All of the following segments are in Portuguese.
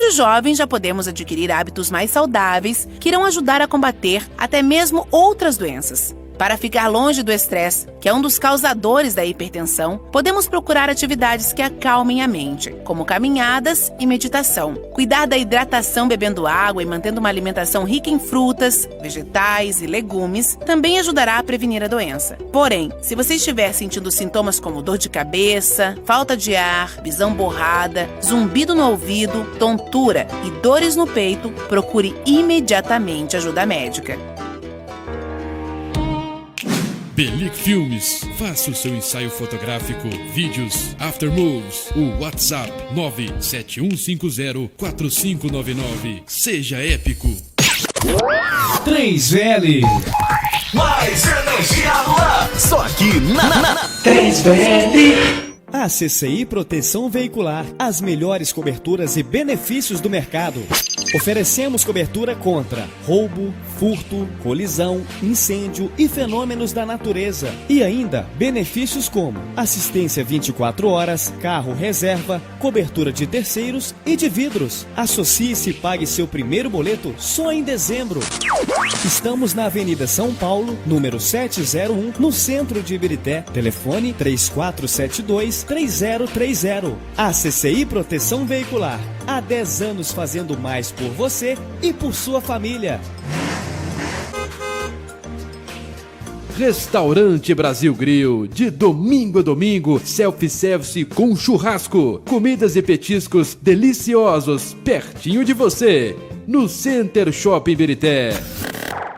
Desde jovens já podemos adquirir hábitos mais saudáveis que irão ajudar a combater até mesmo outras doenças. Para ficar longe do estresse, que é um dos causadores da hipertensão, podemos procurar atividades que acalmem a mente, como caminhadas e meditação. Cuidar da hidratação bebendo água e mantendo uma alimentação rica em frutas, vegetais e legumes também ajudará a prevenir a doença. Porém, se você estiver sentindo sintomas como dor de cabeça, falta de ar, visão borrada, zumbido no ouvido, tontura e dores no peito, procure imediatamente ajuda médica. Belic Filmes. Faça o seu ensaio fotográfico, vídeos, aftermoves. O WhatsApp 971504599. Seja épico. 3VL. Mais energia no ar. Só aqui na 3VL. A CCI Proteção Veicular. As melhores coberturas e benefícios do mercado. Oferecemos cobertura contra roubo, furto, colisão, incêndio e fenômenos da natureza. E ainda benefícios como assistência 24 horas, carro reserva, cobertura de terceiros e de vidros. Associe-se e pague seu primeiro boleto só em dezembro. Estamos na Avenida São Paulo, número 701, no centro de Ibirité. Telefone 3472-3030. A CCI Proteção Veicular. Há 10 anos fazendo mais por você e por sua família. Restaurante Brasil Grill, de domingo a domingo, self-service com churrasco, comidas e petiscos deliciosos, pertinho de você, no Center Shopping Ibirité.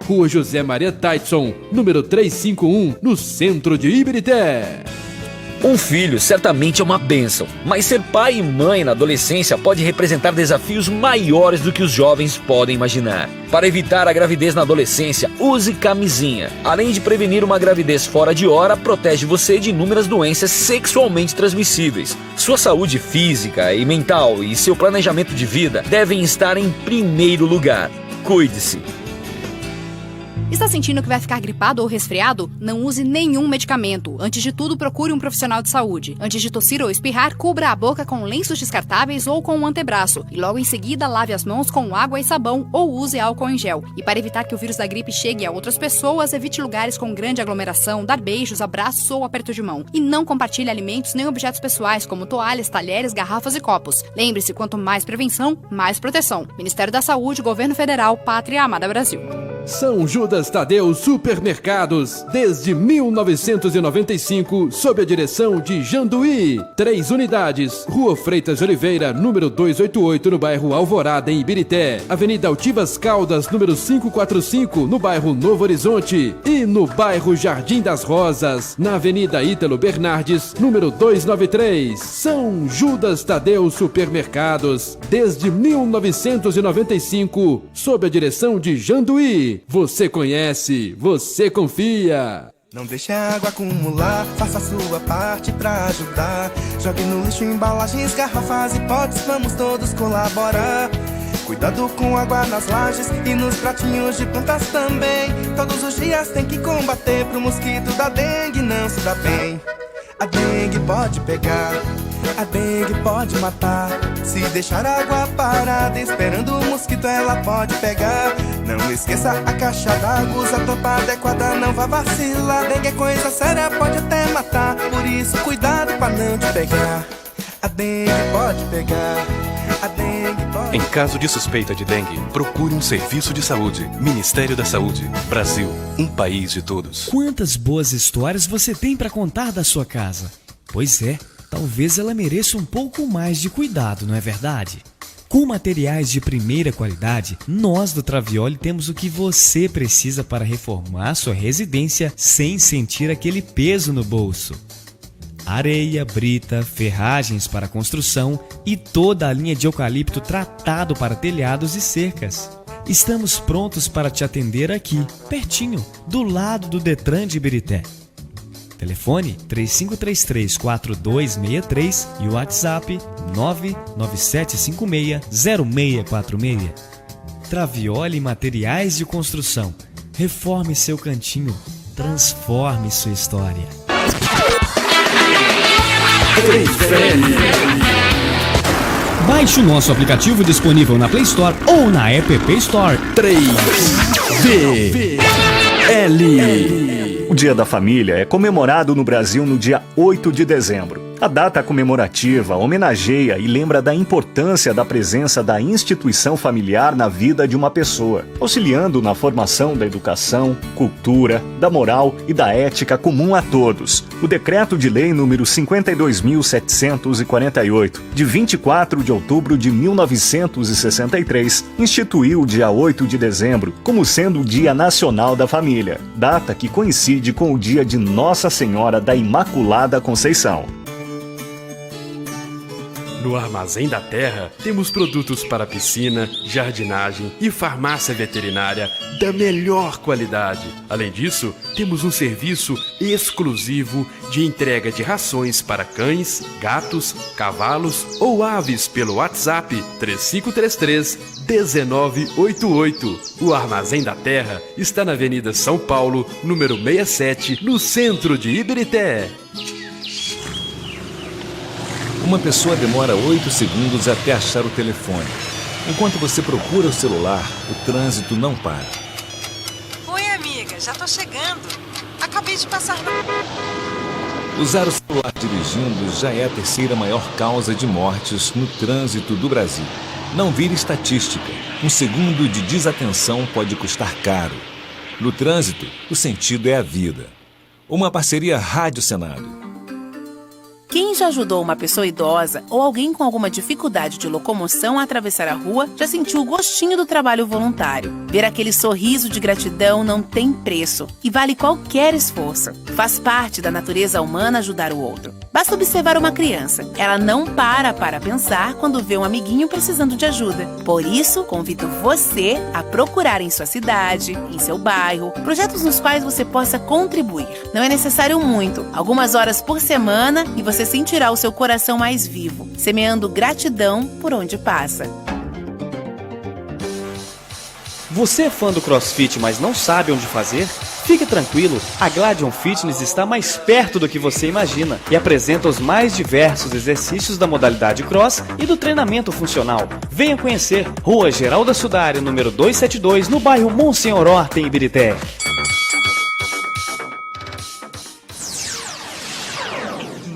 Rua José Maria Taitson, número 351, no centro de Ibirité. Um filho certamente é uma bênção, mas ser pai e mãe na adolescência pode representar desafios maiores do que os jovens podem imaginar. Para evitar a gravidez na adolescência, use camisinha. Além de prevenir uma gravidez fora de hora, protege você de inúmeras doenças sexualmente transmissíveis. Sua saúde física e mental e seu planejamento de vida devem estar em primeiro lugar. Cuide-se. Está sentindo que vai ficar gripado ou resfriado? Não use nenhum medicamento. Antes de tudo, procure um profissional de saúde. Antes de tossir ou espirrar, cubra a boca com lenços descartáveis ou com um antebraço. E logo em seguida, lave as mãos com água e sabão ou use álcool em gel. E para evitar que o vírus da gripe chegue a outras pessoas, evite lugares com grande aglomeração, dar beijos, abraços ou aperto de mão. E não compartilhe alimentos nem objetos pessoais, como toalhas, talheres, garrafas e copos. Lembre-se, quanto mais prevenção, mais proteção. Ministério da Saúde, Governo Federal, Pátria Amada Brasil. São Judas Tadeu Supermercados, desde 1995, sob a direção de Janduí. 3 unidades, Rua Freitas de Oliveira, número 288, no bairro Alvorada, em Ibirité. Avenida Altivas Caldas, número 545, no bairro Novo Horizonte. E no bairro Jardim das Rosas, na Avenida Ítalo Bernardes, número 293. São Judas Tadeu Supermercados, desde 1995, sob a direção de Janduí. Você conhece, você confia. Não deixe a água acumular, faça a sua parte pra ajudar. Jogue no lixo embalagens, garrafas e potes, vamos todos colaborar. Cuidado com água nas lajes e nos pratinhos de plantas também. Todos os dias tem que combater pro mosquito da dengue não se dá bem. A dengue pode pegar, a dengue pode matar. Se deixar a água parada esperando o mosquito ela pode pegar. Não esqueça a caixa d'água, usa a tampa adequada, não vá vacilar. Dengue é coisa séria, pode até matar. Por isso cuidado pra não te pegar. A dengue pode pegar, a dengue pode... Em caso de suspeita de dengue, procure um serviço de saúde. Ministério da Saúde. Brasil, um país de todos. Quantas boas histórias você tem para contar da sua casa? Pois é, talvez ela mereça um pouco mais de cuidado, não é verdade? Com materiais de primeira qualidade, nós do Travioli temos o que você precisa para reformar sua residência sem sentir aquele peso no bolso. Areia, brita, ferragens para construção e toda a linha de eucalipto tratado para telhados e cercas. Estamos prontos para te atender aqui, pertinho, do lado do Detran de Ibirité. Telefone 3533-4263 e o WhatsApp 99756-0646. Travioli Materiais de Construção. Reforme seu cantinho. Transforme sua história. 3VL. Baixe o nosso aplicativo disponível na Play Store ou na App Store. 3VL. O Dia da Família é comemorado no Brasil no dia 8 de dezembro. A data comemorativa homenageia e lembra da importância da presença da instituição familiar na vida de uma pessoa, auxiliando na formação da educação, cultura, da moral e da ética comum a todos. O Decreto de Lei número 52.748, de 24 de outubro de 1963, instituiu o dia 8 de dezembro como sendo o Dia Nacional da Família, data que coincide com o dia de Nossa Senhora da Imaculada Conceição. No Armazém da Terra, temos produtos para piscina, jardinagem e farmácia veterinária da melhor qualidade. Além disso, temos um serviço exclusivo de entrega de rações para cães, gatos, cavalos ou aves pelo WhatsApp 3533-1988. O Armazém da Terra está na Avenida São Paulo, número 67, no centro de Ibirité. Uma pessoa demora 8 segundos até achar o telefone. Enquanto você procura o celular, o trânsito não para. Oi, amiga, já tô chegando. Acabei de passar no... Usar o celular dirigindo já é a terceira maior causa de mortes no trânsito do Brasil. Não vire estatística. Um segundo de desatenção pode custar caro. No trânsito, o sentido é a vida. Uma parceria Rádio Senado. Quem já ajudou uma pessoa idosa ou alguém com alguma dificuldade de locomoção a atravessar a rua já sentiu o gostinho do trabalho voluntário. Ver aquele sorriso de gratidão não tem preço e vale qualquer esforço. Faz parte da natureza humana ajudar o outro. Basta observar uma criança. Ela não para pensar quando vê um amiguinho precisando de ajuda. Por isso, convido você a procurar em sua cidade, em seu bairro, projetos nos quais você possa contribuir. Não é necessário muito, algumas horas por semana e você sentirá o seu coração mais vivo, semeando gratidão por onde passa. Você é fã do CrossFit, mas não sabe onde fazer? Fique tranquilo, a Gladion Fitness está mais perto do que você imagina e apresenta os mais diversos exercícios da modalidade Cross e do treinamento funcional. Venha conhecer Rua Geralda Sudari, número 272, no bairro Monsenhor Horta, em Ibirité.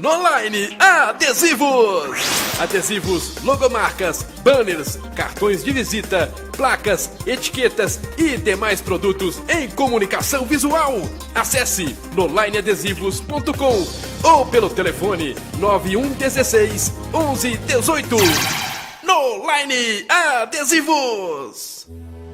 Noline Adesivos! Adesivos, logomarcas, banners, cartões de visita, placas, etiquetas e demais produtos em comunicação visual. Acesse nolineadesivos.com ou pelo telefone 9116 1118. Noline Adesivos!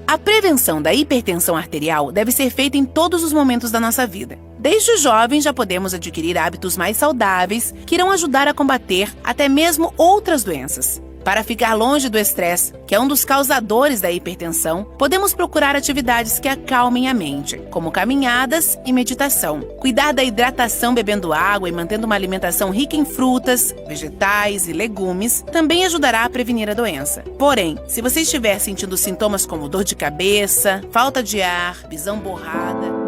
A prevenção da hipertensão arterial deve ser feita em todos os momentos da nossa vida. Desde jovens já podemos adquirir hábitos mais saudáveis que irão ajudar a combater até mesmo outras doenças. Para ficar longe do estresse, que é um dos causadores da hipertensão, podemos procurar atividades que acalmem a mente, como caminhadas e meditação. Cuidar da hidratação bebendo água e mantendo uma alimentação rica em frutas, vegetais e legumes também ajudará a prevenir a doença. Porém, se você estiver sentindo sintomas como dor de cabeça, falta de ar, visão borrada...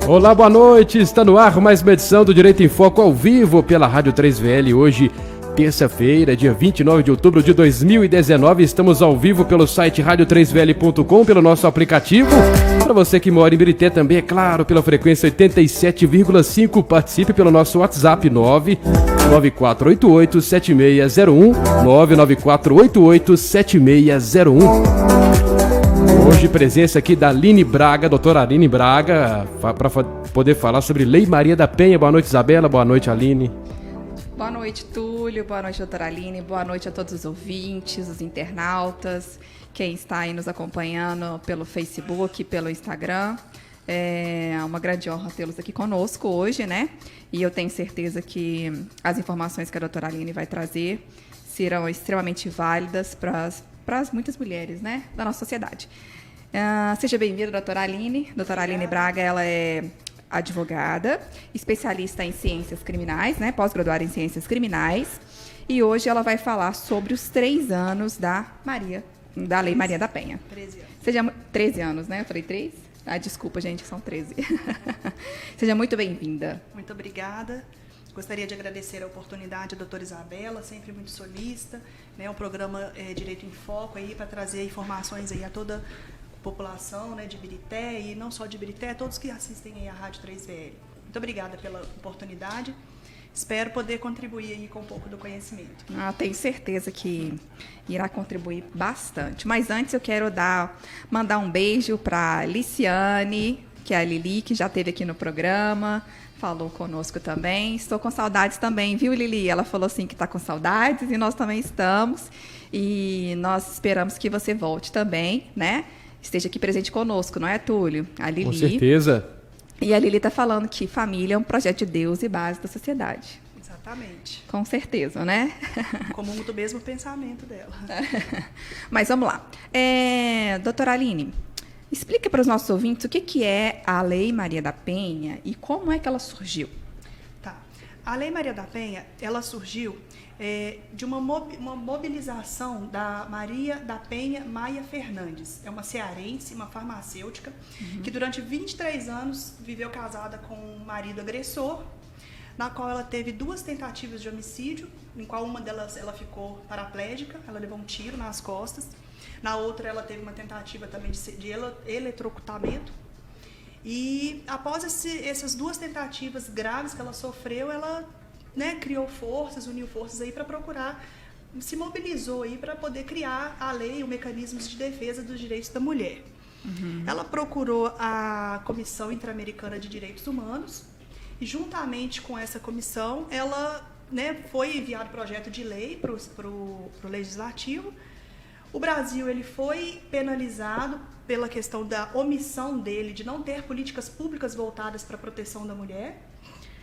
Olá, boa noite, está no ar mais uma edição do Direito em Foco ao vivo pela Rádio 3VL. Hoje, terça-feira, dia 29 de outubro de 2019, estamos ao vivo pelo site radio3vl.com, pelo nosso aplicativo. Para você que mora em Ibirité também, é claro, pela frequência 87,5, participe pelo nosso WhatsApp 99488-7601, 99488-7601. Hoje presença aqui da Aline Braga, doutora Aline Braga, para poder falar sobre Lei Maria da Penha. Boa noite, Isabela. Boa noite, Aline. Boa noite, Túlio. Boa noite, doutora Aline. Boa noite a todos os ouvintes, os internautas, quem está aí nos acompanhando pelo Facebook, pelo Instagram. É uma grande honra tê-los aqui conosco hoje, né? E eu tenho certeza que as informações que a doutora Aline vai trazer serão extremamente válidas para muitas mulheres, né, da nossa sociedade. Seja bem-vinda, doutora Aline. Doutora Aline Braga, ela é advogada, especialista em ciências criminais, né, pós-graduada em ciências criminais E hoje ela vai falar sobre os 3 anos da Lei Maria da Penha. 13 anos. 13 anos, né? Eu falei 3? Ah, desculpa, gente, são 13. Seja muito bem-vinda. Muito obrigada. Gostaria de agradecer a oportunidade à doutora Isabela, sempre muito solícita, né, o programa Direito em Foco aí para trazer informações aí a toda a população, né, de Ibirité e não só de Ibirité, todos que assistem aí à Rádio 3VL. Muito obrigada pela oportunidade. Espero poder contribuir aí com um pouco do conhecimento. Tenho certeza que irá contribuir bastante. Mas antes eu quero mandar um beijo para Liciane, que é a Lili, que já esteve aqui no programa, falou conosco também. Estou com saudades também, viu, Lili? Ela falou assim que está com saudades e nós também estamos. E nós esperamos que você volte também, né? Esteja aqui presente conosco, não é, Túlio? A Lili. Com certeza. E a Lili está falando que família é um projeto de Deus e base da sociedade. Exatamente. Com certeza, né? Comum do mesmo pensamento dela. Mas vamos lá. Doutora Aline, explica para os nossos ouvintes o que é a Lei Maria da Penha e como é que ela surgiu. Tá. A Lei Maria da Penha, ela surgiu de uma mobilização da Maria da Penha Maia Fernandes. É uma cearense, uma farmacêutica, que durante 23 anos viveu casada com um marido agressor, na qual ela teve 2 tentativas de homicídio, em qual uma delas ela ficou paraplégica, ela levou um tiro nas costas. Na outra, ela teve uma tentativa também de eletrocutamento. E após essas 2 tentativas graves que ela sofreu, ela, né, criou forças, uniu forças aí para procurar, se mobilizou aí para poder criar a lei, os mecanismos de defesa dos direitos da mulher. Ela procurou a Comissão Interamericana de Direitos Humanos e, juntamente com essa comissão, ela, né, foi enviado projeto de lei para o Legislativo. O Brasil ele foi penalizado pela questão da omissão dele de não ter políticas públicas voltadas para a proteção da mulher.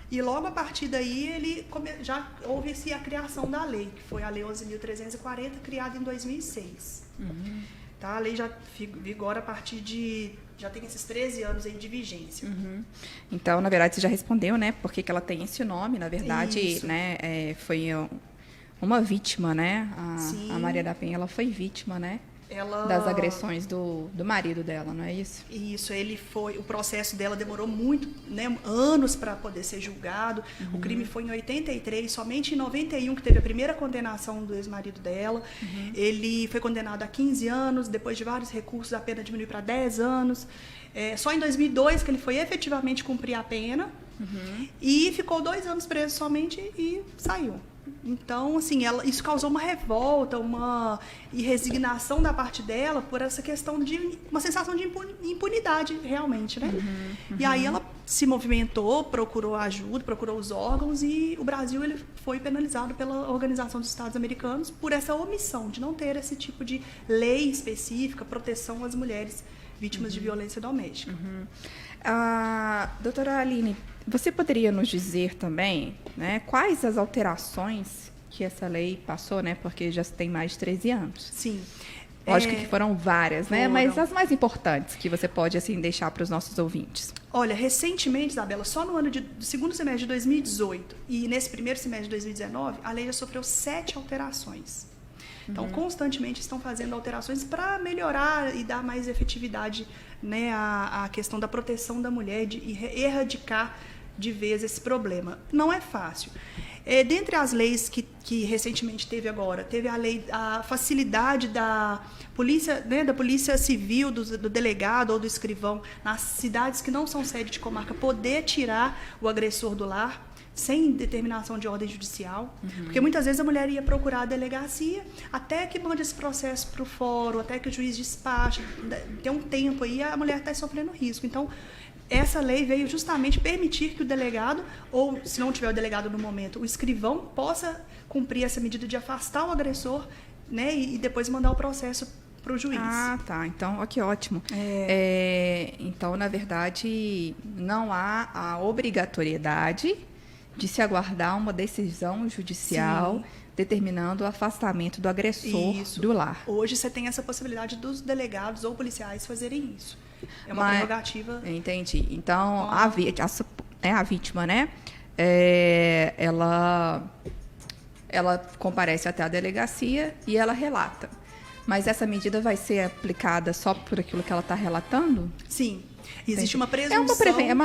E logo a partir daí já houve a criação da lei, que foi a Lei 11.340, criada em 2006. Tá? A lei já vigora a partir de... já tem esses 13 anos aí de vigência. Então, na verdade, você já respondeu, né? Por que ela tem esse nome, na verdade, Isso. né? Foi uma vítima, né? A Maria da Penha, ela foi vítima, né? Das agressões do marido dela, não é isso? Isso, o processo dela demorou muito, né, anos para poder ser julgado. O crime foi em 83, somente em 91 que teve a primeira condenação do ex-marido dela. Ele foi condenado a 15 anos, depois de vários recursos a pena diminuiu para 10 anos. Só em 2002 que ele foi efetivamente cumprir a pena e ficou 2 anos preso somente e saiu. Então, assim, isso causou uma revolta, e resignação da parte dela por essa questão de uma sensação de impunidade, realmente, né? E aí ela se movimentou, procurou ajuda, procurou os órgãos e o Brasil ele foi penalizado pela Organização dos Estados Americanos por essa omissão de não ter esse tipo de lei específica, proteção às mulheres vítimas de violência doméstica. Doutora Aline, você poderia nos dizer também, né, quais as alterações que essa lei passou, né, porque já tem mais de 13 anos? Sim. Lógico que foram várias, né, mas as mais importantes que você pode assim, deixar para os nossos ouvintes. Olha, recentemente, Isabela, só no ano do segundo semestre de 2018 e nesse primeiro semestre de 2019, a lei já sofreu 7 alterações. Então, constantemente estão fazendo alterações para melhorar e dar mais efetividade, né, à questão da proteção da mulher e erradicar de vez esse problema. Não é fácil. Dentre as leis que recentemente teve a facilidade da polícia, né, da polícia civil, do delegado ou do escrivão, nas cidades que não são sede de comarca, poder tirar o agressor do lar, sem determinação de ordem judicial, porque muitas vezes a mulher ia procurar a delegacia, até que mande esse processo para o fórum, até que o juiz despache, tem um tempo aí, a mulher está sofrendo risco. Então, essa lei veio justamente permitir que o delegado, ou se não tiver o delegado no momento, o escrivão possa cumprir essa medida de afastar o agressor, né, e depois mandar o processo para o juiz. Ah, tá. Então, que ótimo. Então, na verdade, não há a obrigatoriedade de se aguardar uma decisão judicial determinando o afastamento do agressor do lar. Hoje você tem essa possibilidade dos delegados ou policiais fazerem isso. É uma prerrogativa. Entendi. Então, a vítima, né? Ela ela comparece até a delegacia e ela relata. Mas essa medida vai ser aplicada só por aquilo que ela está relatando? Sim. Existe uma presunção...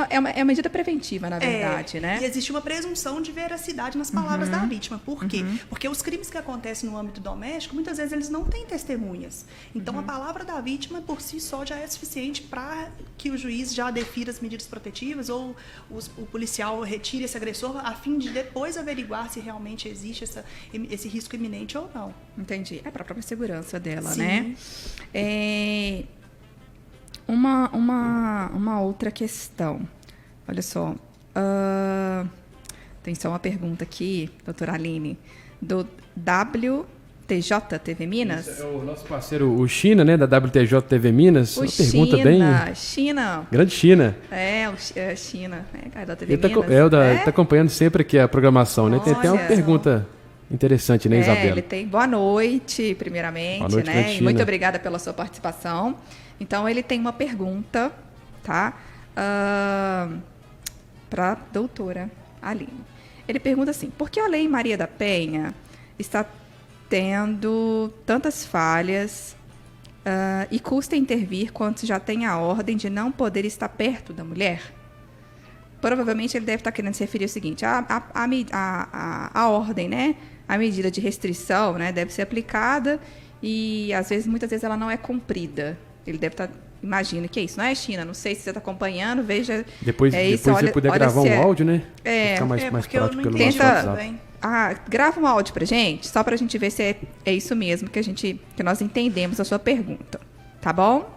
É uma medida preventiva, na verdade, né? E existe uma presunção de veracidade nas palavras da vítima. Por quê? Porque os crimes que acontecem no âmbito doméstico, muitas vezes eles não têm testemunhas. Então, a palavra da vítima, por si só, já é suficiente para que o juiz já defira as medidas protetivas ou o policial retire esse agressor a fim de depois averiguar se realmente existe esse risco iminente ou não. Entendi. É para a própria segurança dela, Sim. né? Uma outra questão. Olha só. Tem só uma pergunta aqui, doutora Aline, do WTJ TV Minas. Esse é o nosso parceiro, o China, né, da WTJ TV Minas. Uma pergunta bem... China. Grande China. China. Da TV Ele Minas. está acompanhando sempre aqui a programação, né? Tem até uma pergunta interessante, né, Isabela? Ele tem boa noite, primeiramente, boa noite, né? E muito obrigada pela sua participação. Então, ele tem uma pergunta, tá? Para a doutora Aline. Ele pergunta assim, por que a Lei Maria da Penha está tendo tantas falhas e custa intervir quando se já tem a ordem de não poder estar perto da mulher? Provavelmente ele deve estar querendo se referir ao seguinte, a ordem, né? A medida de restrição, né, deve ser aplicada e, muitas vezes, ela não é cumprida. Ele deve estar... Imagina que é isso, não é, China? Não sei se você está acompanhando, veja... Depois você puder gravar um áudio, né? Ficar mais prático pelo nosso WhatsApp. Grava um áudio pra gente, só pra gente ver se é isso mesmo que nós entendemos a sua pergunta. Tá bom?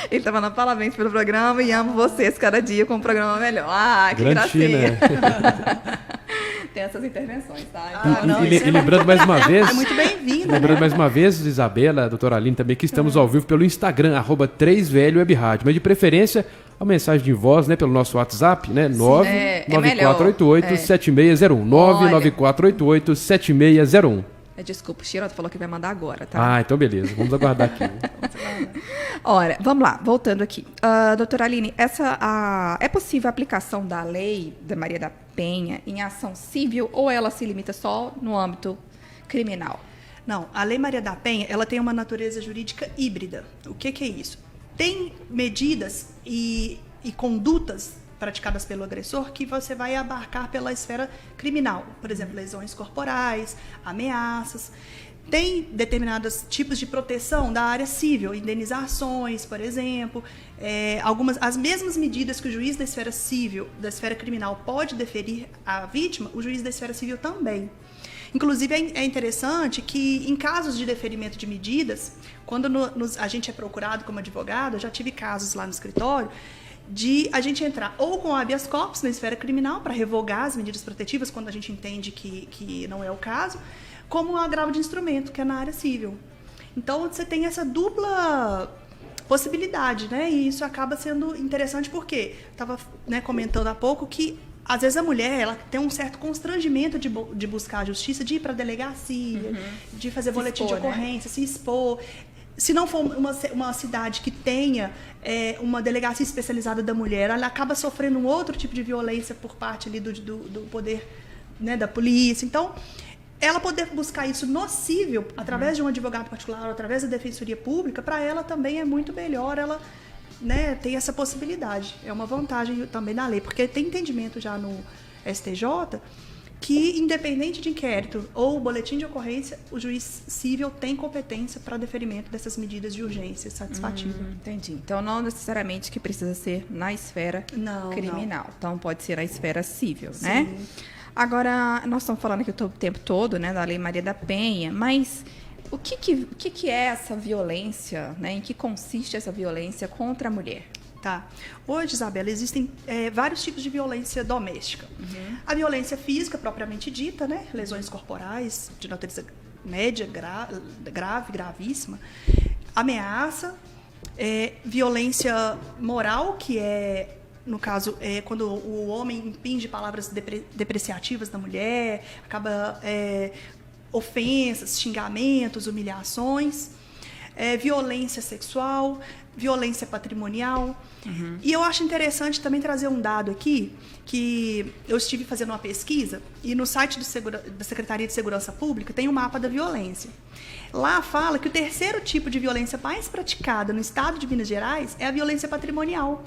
Ele tá falando parabéns pelo programa e amo vocês cada dia com um programa melhor. Que gracinha. Tem essas intervenções, tá? E lembrando mais uma vez... É muito bem-vindo, Lembrando mais uma vez, Isabela, a doutora Aline também, que estamos ao vivo pelo Instagram, @3VL Web Rádio. Mas de preferência, a mensagem de voz, né, pelo nosso WhatsApp, né? 99488-7601. 99488-7601. Desculpa, o Chiroto falou que vai mandar agora, tá? Então beleza. Vamos aguardar aqui. Olha, vamos lá, voltando aqui. Doutora Aline, é possível a aplicação da Lei da Maria da Penha em ação civil ou ela se limita só no âmbito criminal? Não, a Lei Maria da Penha, ela tem uma natureza jurídica híbrida. O que é isso? Tem medidas e condutas praticadas pelo agressor que você vai abarcar pela esfera criminal. Por exemplo, lesões corporais, ameaças. Tem determinados tipos de proteção da área civil, indenizações, por exemplo, as mesmas medidas que o juiz da esfera civil, da esfera criminal pode deferir à vítima, o juiz da esfera civil também. Inclusive, é interessante que, em casos de deferimento de medidas, quando a gente é procurado como advogado, eu já tive casos lá no escritório, de a gente entrar ou com habeas corpus na esfera criminal para revogar as medidas protetivas quando a gente entende que não é o caso, como um agravo de instrumento, que é na área civil. Então, você tem essa dupla possibilidade, né? E isso acaba sendo interessante porque estava, né, comentando há pouco que às vezes a mulher ela tem um certo constrangimento de buscar a justiça, de ir para a delegacia, de fazer boletim de ocorrência, né? Se expor. Se não for uma cidade que tenha uma delegacia especializada da mulher, ela acaba sofrendo um outro tipo de violência por parte ali do poder, né, da polícia. Então, ela poder buscar isso no cível, através de um advogado particular, ou através da defensoria pública, para ela também é muito melhor, ela, né, tem essa possibilidade. É uma vantagem também da lei, porque tem entendimento já no STJ que, independente de inquérito ou boletim de ocorrência, o juiz civil tem competência para deferimento dessas medidas de urgência satisfativa. Entendi. Então, não necessariamente que precisa ser na esfera criminal. Não. Então, pode ser na esfera civil, Sim. né? Agora, nós estamos falando aqui o tempo todo, né, da Lei Maria da Penha, mas o que é essa violência, né? Em que consiste essa violência contra a mulher? Tá. Hoje, Isabela, existem vários tipos de violência doméstica. A violência física, propriamente dita, né? Lesões corporais de natureza média, grave, gravíssima. Ameaça. Violência moral, que é, no caso, quando o homem impinge palavras depreciativas da mulher, acaba ofensas, xingamentos, humilhações. violência sexual, violência patrimonial. E eu acho interessante também trazer um dado aqui, que eu estive fazendo uma pesquisa, e no site da Secretaria de Segurança Pública tem um mapa da violência. Lá fala que o terceiro tipo de violência mais praticada no estado de Minas Gerais é a violência patrimonial.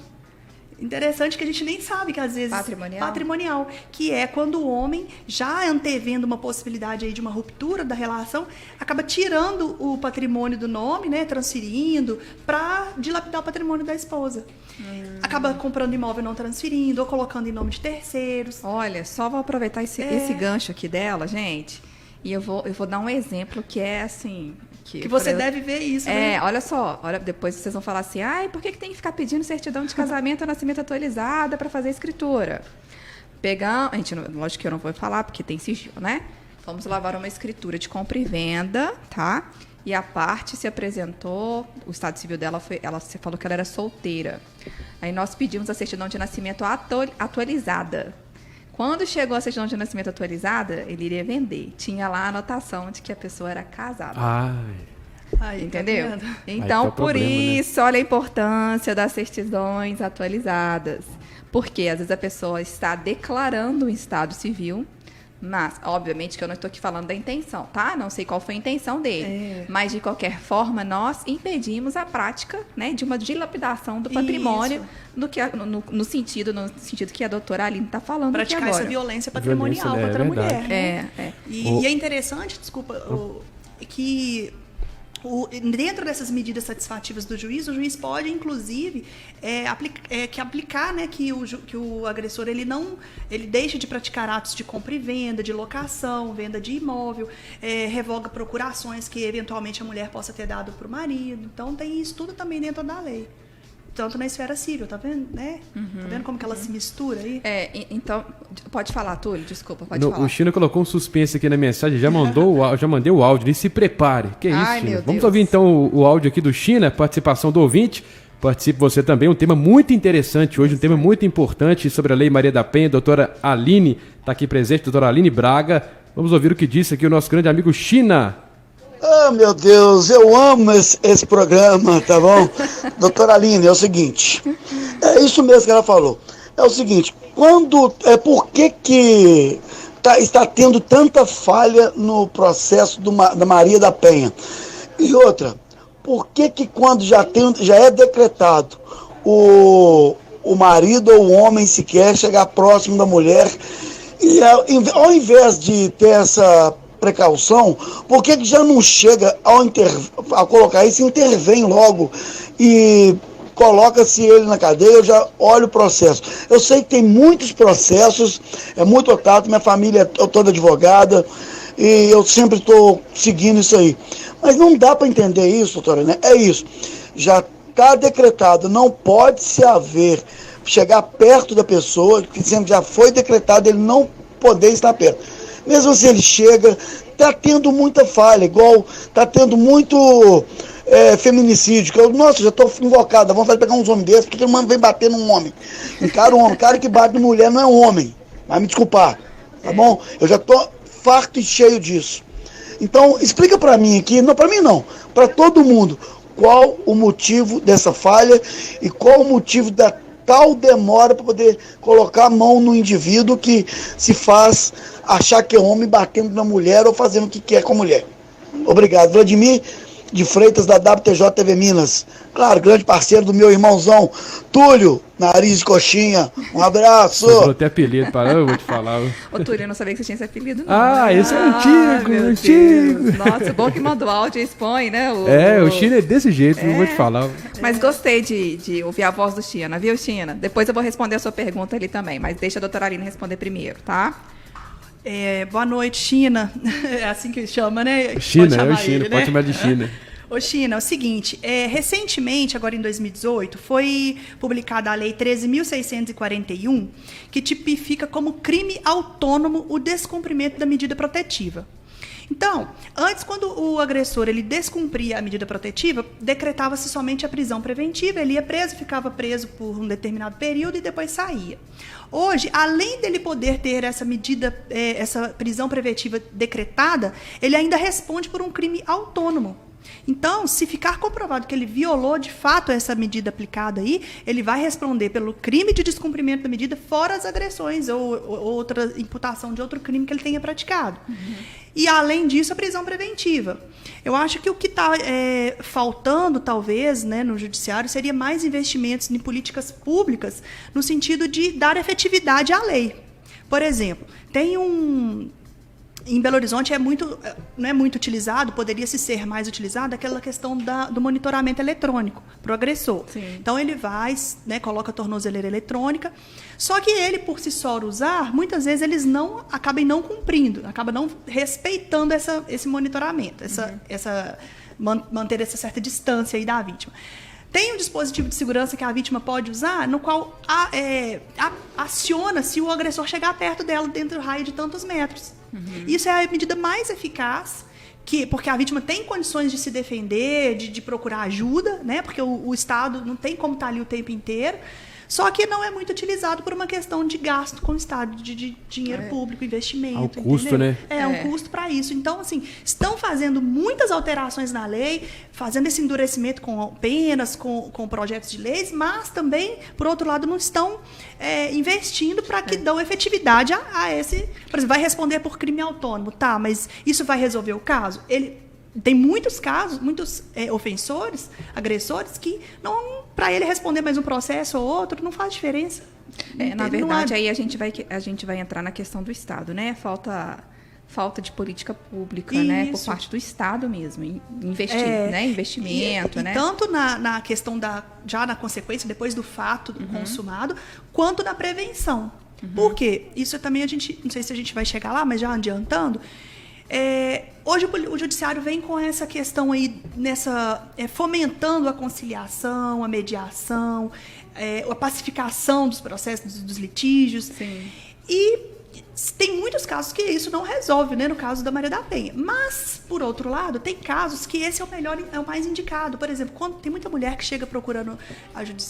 Interessante que a gente nem sabe que às vezes... Patrimonial. Que é quando o homem, já antevendo uma possibilidade aí de uma ruptura da relação, acaba tirando o patrimônio do nome, né, transferindo, para dilapidar o patrimônio da esposa. Acaba comprando imóvel não transferindo, ou colocando em nome de terceiros. Olha, só vou aproveitar esse gancho aqui dela, gente, e eu vou dar um exemplo que é assim... Que você deve ver isso, né? Olha só, depois vocês vão falar assim, por que tem que ficar pedindo certidão de casamento ou nascimento atualizada para fazer a escritura? Lógico que eu não vou falar, porque tem sigilo, né? Vamos lavar uma escritura de compra e venda, tá? E a parte se apresentou, o estado civil dela você falou que ela era solteira. Aí nós pedimos a certidão de nascimento atualizada. Quando chegou a certidão de nascimento atualizada, ele iria vender. Tinha lá a anotação de que a pessoa era casada. Entendeu? Tá então, por problema, isso, olha a importância das certidões atualizadas. Porque, às vezes, a pessoa está declarando um estado civil, mas, obviamente, que eu não estou aqui falando da intenção, tá? Não sei qual foi a intenção dele. Mas, de qualquer forma, nós impedimos a prática, né, de uma dilapidação do patrimônio no sentido que a doutora Aline está falando aqui agora. Praticar essa violência patrimonial contra a mulher. Né? E é interessante, que... dentro dessas medidas satisfativas do juiz, o juiz pode, inclusive, aplicar, né, que o agressor ele deixe de praticar atos de compra e venda, de locação, venda de imóvel, revoga procurações que eventualmente a mulher possa ter dado para o marido. Então tem isso tudo também dentro da lei. Tanto na esfera civil, tá vendo, né? Tá vendo como que ela se mistura aí? Então, pode falar, Túlio, desculpa, pode falar. O China colocou um suspense aqui na mensagem, já mandei o áudio, ele se prepare. Que isso, China? Vamos ouvir então o áudio aqui do China, participação do ouvinte. Participe você também, um tema muito interessante hoje, um tema muito importante sobre a Lei Maria da Penha. Doutora Aline está aqui presente, doutora Aline Braga. Vamos ouvir o que disse aqui o nosso grande amigo China. Meu Deus, eu amo esse programa, tá bom? Doutora Aline, é o seguinte, é isso mesmo que ela falou. É o seguinte, por que está tendo tanta falha no processo da Maria da Penha? E outra, por que quando já é decretado o marido ou o homem sequer chegar próximo da mulher, e ao invés de ter essa precaução, por que já não chega ao colocar isso, intervém logo e coloca-se ele na cadeia? Eu já olho o processo. Eu sei que tem muitos processos, é muito otário, minha família é toda advogada e eu sempre estou seguindo isso aí. Mas não dá para entender isso, doutora, né? É isso. Já está decretado, não pode se chegar perto da pessoa, que sempre já foi decretado, ele não poder estar perto. Mesmo assim ele chega, está tendo muita falha, igual está tendo muito feminicídio, que nossa, já estou invocada, vamos pegar uns homens desses, porque o mano vem bater num homem. Encara um homem, cara que bate em mulher não é homem, vai me desculpar, tá bom? Eu já estou farto e cheio disso. Então, explica para mim aqui, não para mim não, para todo mundo, qual o motivo dessa falha e qual o motivo da tal demora para poder colocar a mão no indivíduo que se faz achar que é homem batendo na mulher ou fazendo o que quer com a mulher. Obrigado. Vladimir de Freitas, da WTJ TV Minas. Claro, grande parceiro do meu irmãozão Túlio, nariz de coxinha. Um abraço. Você até apelido, eu vou te falar. Ô, Túlio, eu não sabia que você tinha esse apelido, não. Esse é antigo. Nossa, bom que manda o áudio e expõe, né? O China é desse jeito, não vou te falar. Mas gostei de ouvir a voz do China, viu, China? Depois eu vou responder a sua pergunta ali também, mas deixa a doutora Aline responder primeiro, tá? Boa noite, China. É assim que chama, né? China, pode chamar de China. Ô, China, é o seguinte, recentemente, agora em 2018, foi publicada a Lei 13.641, que tipifica como crime autônomo o descumprimento da medida protetiva. Então, antes, quando o agressor ele descumpria a medida protetiva, decretava-se somente a prisão preventiva, ele ia preso, ficava preso por um determinado período e depois saía. Hoje, além dele poder ter essa medida, essa prisão preventiva decretada, ele ainda responde por um crime autônomo. Então, se ficar comprovado que ele violou de fato essa medida aplicada aí, ele vai responder pelo crime de descumprimento da medida, fora as agressões ou outra imputação de outro crime que ele tenha praticado. E, além disso, a prisão preventiva. Eu acho que o que está faltando, talvez, né, no judiciário, seria mais investimentos em políticas públicas no sentido de dar efetividade à lei. Por exemplo, tem em Belo Horizonte não é muito utilizado, poderia ser mais utilizado, aquela questão do monitoramento eletrônico para o agressor. Sim. Então, ele vai, né, coloca a tornozeleira eletrônica, só que ele, por si só usar, muitas vezes eles acabam não cumprindo, acabam não respeitando esse monitoramento, manter essa certa distância aí da vítima. Tem um dispositivo de segurança que a vítima pode usar, no qual aciona se o agressor chegar perto dela dentro do raio de tantos metros. Isso é a medida mais eficaz, porque a vítima tem condições de se defender, de procurar ajuda, né? Porque o Estado não tem como estar ali o tempo inteiro. Só que não é muito utilizado por uma questão de gasto com o Estado, de dinheiro público, investimento. Ao custo, né? Um custo para isso. Então, assim, estão fazendo muitas alterações na lei, fazendo esse endurecimento com penas, com projetos de leis, mas também, por outro lado, não estão investindo para que dão efetividade a esse... Por exemplo, vai responder por crime autônomo, tá, mas isso vai resolver o caso? Tem muitos casos, muitos ofensores, agressores, que para ele responder mais um processo ou outro, não faz diferença. Na verdade, aí a gente vai entrar na questão do Estado, né? Falta de política pública, né? Por parte do Estado mesmo, investir, né? Investimento, né? Tanto na questão já na consequência, depois do fato consumado, quanto na prevenção. Por quê? Isso também não sei se a gente vai chegar lá, mas já adiantando, hoje o judiciário vem com essa questão aí, fomentando a conciliação, a mediação, a pacificação dos processos, dos litígios. Sim. E tem muitos casos que isso não resolve, né, no caso da Maria da Penha. Mas, por outro lado, tem casos que esse é o mais indicado. Por exemplo, quando tem muita mulher que chega procurando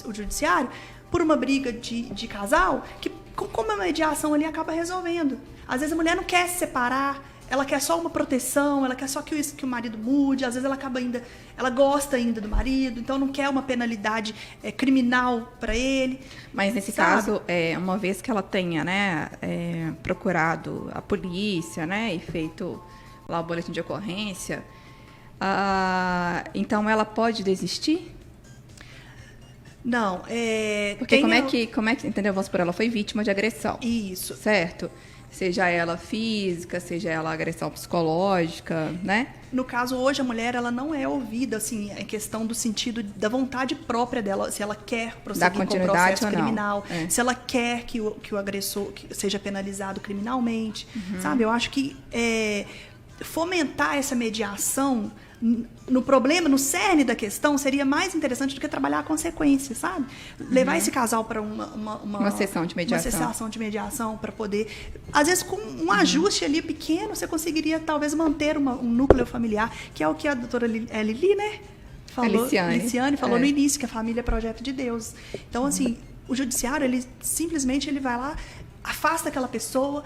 o judiciário por uma briga de casal, que como a mediação ali acaba resolvendo. Às vezes a mulher não quer se separar, ela quer só uma proteção, ela quer só que o marido mude, às vezes ela gosta ainda do marido, então não quer uma penalidade criminal para ele. Mas nesse caso, uma vez que ela tenha, né, procurado a polícia, né, e feito lá o boletim de ocorrência, então ela pode desistir? Não, porque como é que, entendeu? Vamos supor, ela foi vítima de agressão. Isso. Certo? Seja ela física, seja ela agressão psicológica, né? No caso, hoje, a mulher ela não é ouvida, assim, em questão do sentido da vontade própria dela, se ela quer prosseguir com o processo criminal, se ela quer que o agressor seja penalizado criminalmente, sabe? Eu acho que fomentar essa mediação no problema, no cerne da questão, seria mais interessante do que trabalhar a consequência, sabe? Levar esse casal para uma sessão de mediação. Uma sessão de mediação para poder... Às vezes, com um ajuste ali pequeno, você conseguiria, talvez, manter um núcleo familiar, que é o que a doutora Lili, né? Liciane falou no início, que a família é projeto de Deus. Então, assim, o judiciário, ele simplesmente vai lá, afasta aquela pessoa,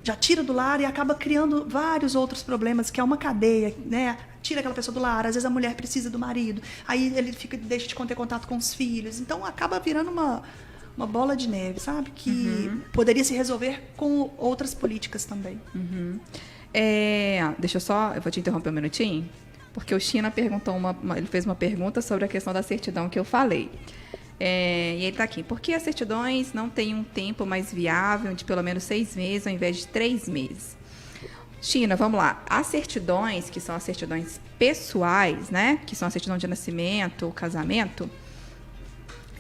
já tira do lar e acaba criando vários outros problemas, que é uma cadeia, né? Tira aquela pessoa do lar, às vezes a mulher precisa do marido, aí ele deixa de ter contato com os filhos, então acaba virando uma bola de neve, sabe? Que poderia se resolver com outras políticas também. Eu vou te interromper um minutinho, porque o China perguntou ele fez uma pergunta sobre a questão da certidão que eu falei. E ele está aqui. Por que as certidões não têm um tempo mais viável de pelo menos 6 meses ao invés de 3 meses? China, vamos lá. As certidões, que são as certidões pessoais, né? Que são a certidão de nascimento, casamento,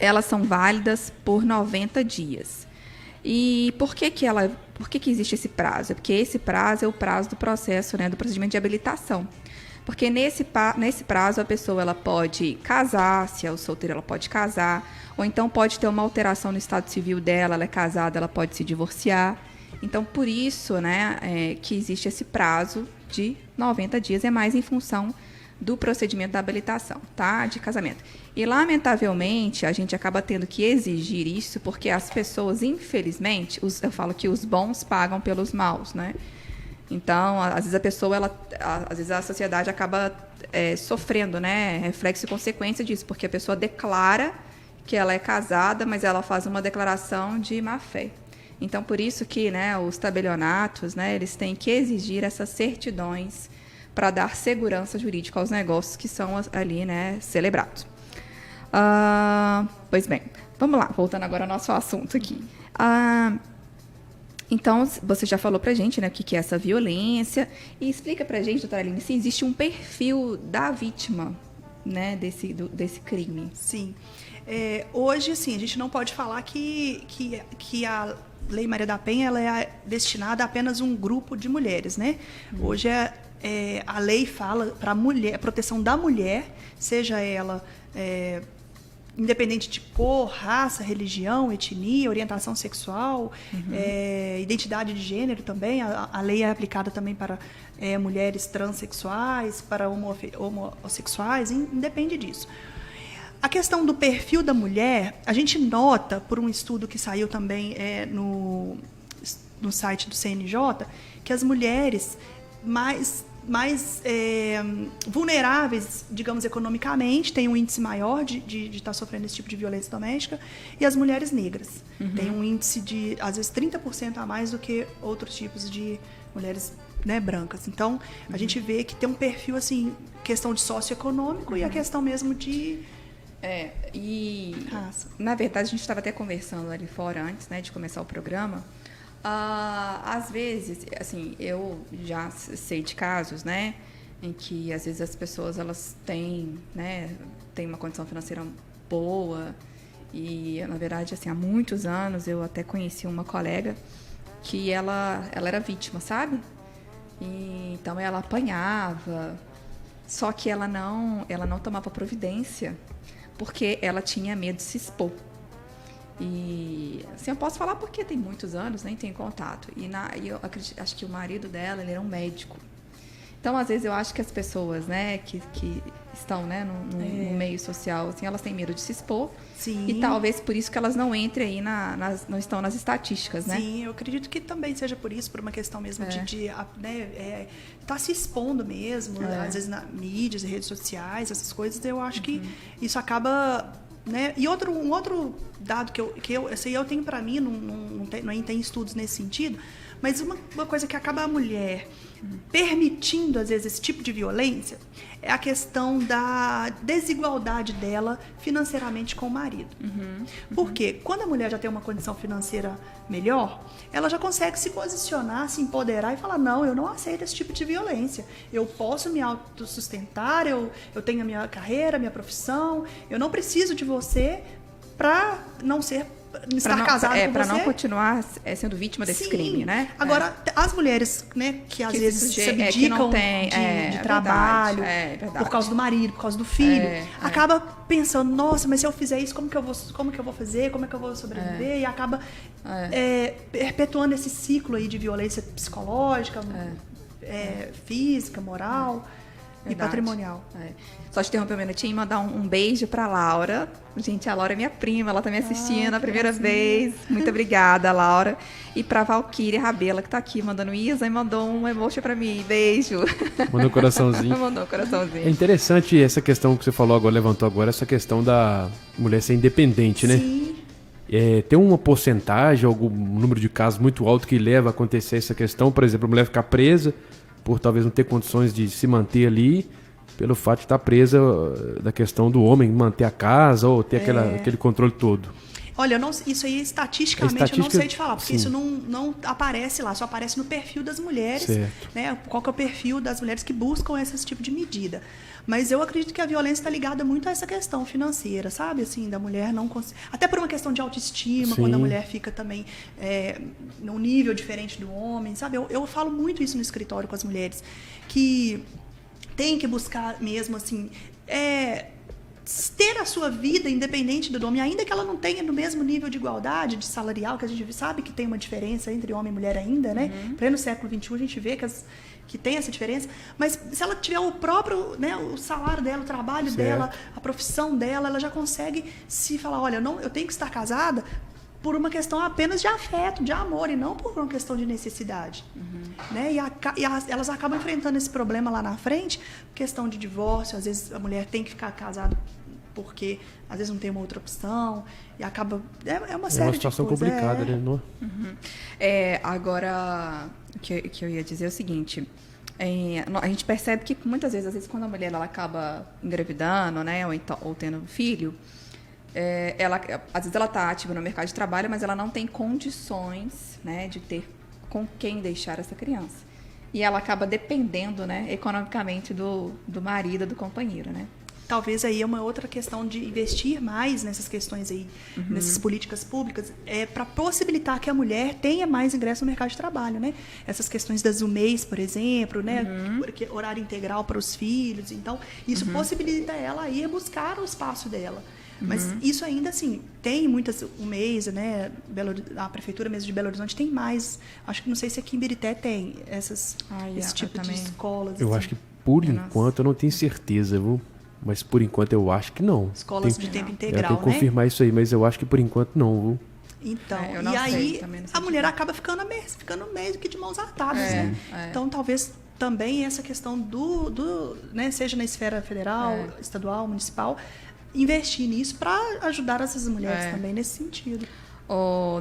elas são válidas por 90 dias. E por que existe esse prazo? Porque esse prazo é o prazo do processo, né? Do procedimento de habilitação. Porque nesse prazo a pessoa ela pode casar, se é solteira ela pode casar, ou então pode ter uma alteração no estado civil dela, ela é casada, ela pode se divorciar. Então, por isso, né, que existe esse prazo de 90 dias, é mais em função do procedimento da habilitação, tá? De casamento. E, lamentavelmente, a gente acaba tendo que exigir isso porque as pessoas, infelizmente, eu falo que os bons pagam pelos maus, né? Então, às vezes a pessoa, às vezes a sociedade acaba sofrendo, né, reflexo e consequência disso, porque a pessoa declara que ela é casada, mas ela faz uma declaração de má-fé. Então, por isso que, né, os tabelionatos, né, eles têm que exigir essas certidões para dar segurança jurídica aos negócios que são ali, né, celebrados. Pois bem, vamos lá, voltando agora ao nosso assunto aqui. Então, você já falou para a gente, né, o que é essa violência, e explica para a gente, doutora Aline, se existe um perfil da vítima, né, desse crime. Sim. Hoje, assim, a gente não pode falar que a Lei Maria da Penha ela é destinada a apenas um grupo de mulheres, né? Hoje a lei fala para a proteção da mulher, seja ela independente de cor, raça, religião, etnia, orientação sexual, identidade de gênero também. A lei é aplicada também para mulheres transexuais, para homossexuais, independe disso. A questão do perfil da mulher, a gente nota, por um estudo que saiu também no site do CNJ, que as mulheres mais vulneráveis, digamos, economicamente, têm um índice maior de estar sofrendo esse tipo de violência doméstica, e as mulheres negras têm um índice de, às vezes, 30% a mais do que outros tipos de mulheres, né, brancas. Então, a gente vê que tem um perfil, assim, questão de socioeconômico e a questão mesmo de... na verdade, a gente estava até conversando ali fora antes, né, de começar o programa. Às vezes, assim, eu já sei de casos, né, em que às vezes as pessoas elas têm, né, têm uma condição financeira boa e, na verdade, assim, há muitos anos eu até conheci uma colega que ela era vítima, sabe? E, então ela apanhava, só que ela não tomava providência porque ela tinha medo de se expor. E assim, eu posso falar porque tem muitos anos, nem tenho contato. E eu acho que o marido dela, ele era um médico. Então, às vezes, eu acho que as pessoas, né, que estão, né, no meio social, assim, elas têm medo de se expor. Sim. E talvez por isso que elas não entrem aí, não estão nas estatísticas, né? Sim, eu acredito que também seja por isso, por uma questão mesmo de tá se expondo mesmo, às vezes na mídias e redes sociais, essas coisas. Eu acho que isso acaba... Né? E um outro dado que eu tenho para mim, não tem estudos nesse sentido, mas uma coisa que acaba a mulher permitindo, às vezes, esse tipo de violência é a questão da desigualdade dela financeiramente com o marido. Porque quando a mulher já tem uma condição financeira melhor, ela já consegue se posicionar, se empoderar e falar, não, eu não aceito esse tipo de violência. Eu posso me autossustentar, eu tenho a minha carreira, a minha profissão, eu não preciso de você para não ser... estar casado com você. Para não continuar sendo vítima desse crime, né? Agora, as mulheres, né, que às vezes se abdicam de trabalho, por causa do marido, por causa do filho, acaba pensando, nossa, mas se eu fizer isso, como que eu vou fazer? Como é que eu vou sobreviver? E acaba perpetuando esse ciclo aí de violência psicológica, física, moral... E patrimonial. Só te interromper um minutinho e mandar um beijo pra Laura. Gente, a Laura é minha prima, ela tá me assistindo a primeira vez. Muito obrigada, Laura. E pra Valquíria Rabela, que tá aqui mandando Isa e mandou um emoji pra mim. Beijo. Mandou um coraçãozinho. Mandou um coraçãozinho. É interessante essa questão que você falou agora, levantou agora, essa questão da mulher ser independente, né? Sim. Tem uma porcentagem, algum número de casos muito alto que leva a acontecer essa questão, por exemplo, a mulher ficar presa por talvez não ter condições de se manter ali, pelo fato de estar presa da questão do homem manter a casa ou ter aquele controle todo. Olha, isso aí estatisticamente eu não sei te falar, porque isso não aparece lá, só aparece no perfil das mulheres, né? Qual que é o perfil das mulheres que buscam esse tipo de medida. Mas eu acredito que a violência está ligada muito a essa questão financeira, sabe? Assim, da mulher não conseguir... Até por uma questão de autoestima, quando a mulher fica também num nível diferente do homem, sabe? Eu falo muito isso no escritório com as mulheres, que tem que buscar mesmo, assim... ter a sua vida independente do homem, ainda que ela não tenha no mesmo nível de igualdade, de salarial, que a gente sabe que tem uma diferença entre homem e mulher ainda, né? Pleno século XXI a gente vê que tem essa diferença, mas se ela tiver o próprio, né, o salário dela, o trabalho dela, a profissão dela, ela já consegue se falar, olha, eu tenho que estar casada por uma questão apenas de afeto, de amor, e não por uma questão de necessidade. Né? Elas acabam enfrentando esse problema lá na frente, questão de divórcio, às vezes a mulher tem que ficar casada porque às vezes não tem uma outra opção, e acaba... É uma série de situação coisas. complicada, né? Não? Agora, o que eu ia dizer é o seguinte... a gente percebe que muitas vezes, às vezes, quando a mulher ela acaba engravidando, né, ou tendo um filho, às vezes ela está ativa no mercado de trabalho, mas ela não tem condições, né, de ter com quem deixar essa criança. E ela acaba dependendo, né, economicamente do marido, do companheiro, né? Talvez aí é uma outra questão de investir mais nessas questões aí, nessas políticas públicas, para possibilitar que a mulher tenha mais ingresso no mercado de trabalho, né? Essas questões das UMEIs, por exemplo, né? Porque horário integral para os filhos. Então, isso possibilita ela ir buscar o espaço dela. Mas isso ainda assim, tem muitas UMEIs, né? A Prefeitura mesmo de Belo Horizonte tem mais. Acho que não sei se aqui em Birité tem esse tipo de escolas. Eu assim. acho que por enquanto eu não tenho certeza, viu? Mas por enquanto eu acho que não. Escolas de tempo integral, né? Tem que confirmar isso aí, mas eu acho que por enquanto não, viu? Então, e aí a mulher acaba ficando meio que de mãos atadas, né? Então, talvez também essa questão né, seja na esfera federal, estadual, municipal, investir nisso para ajudar essas mulheres também nesse sentido.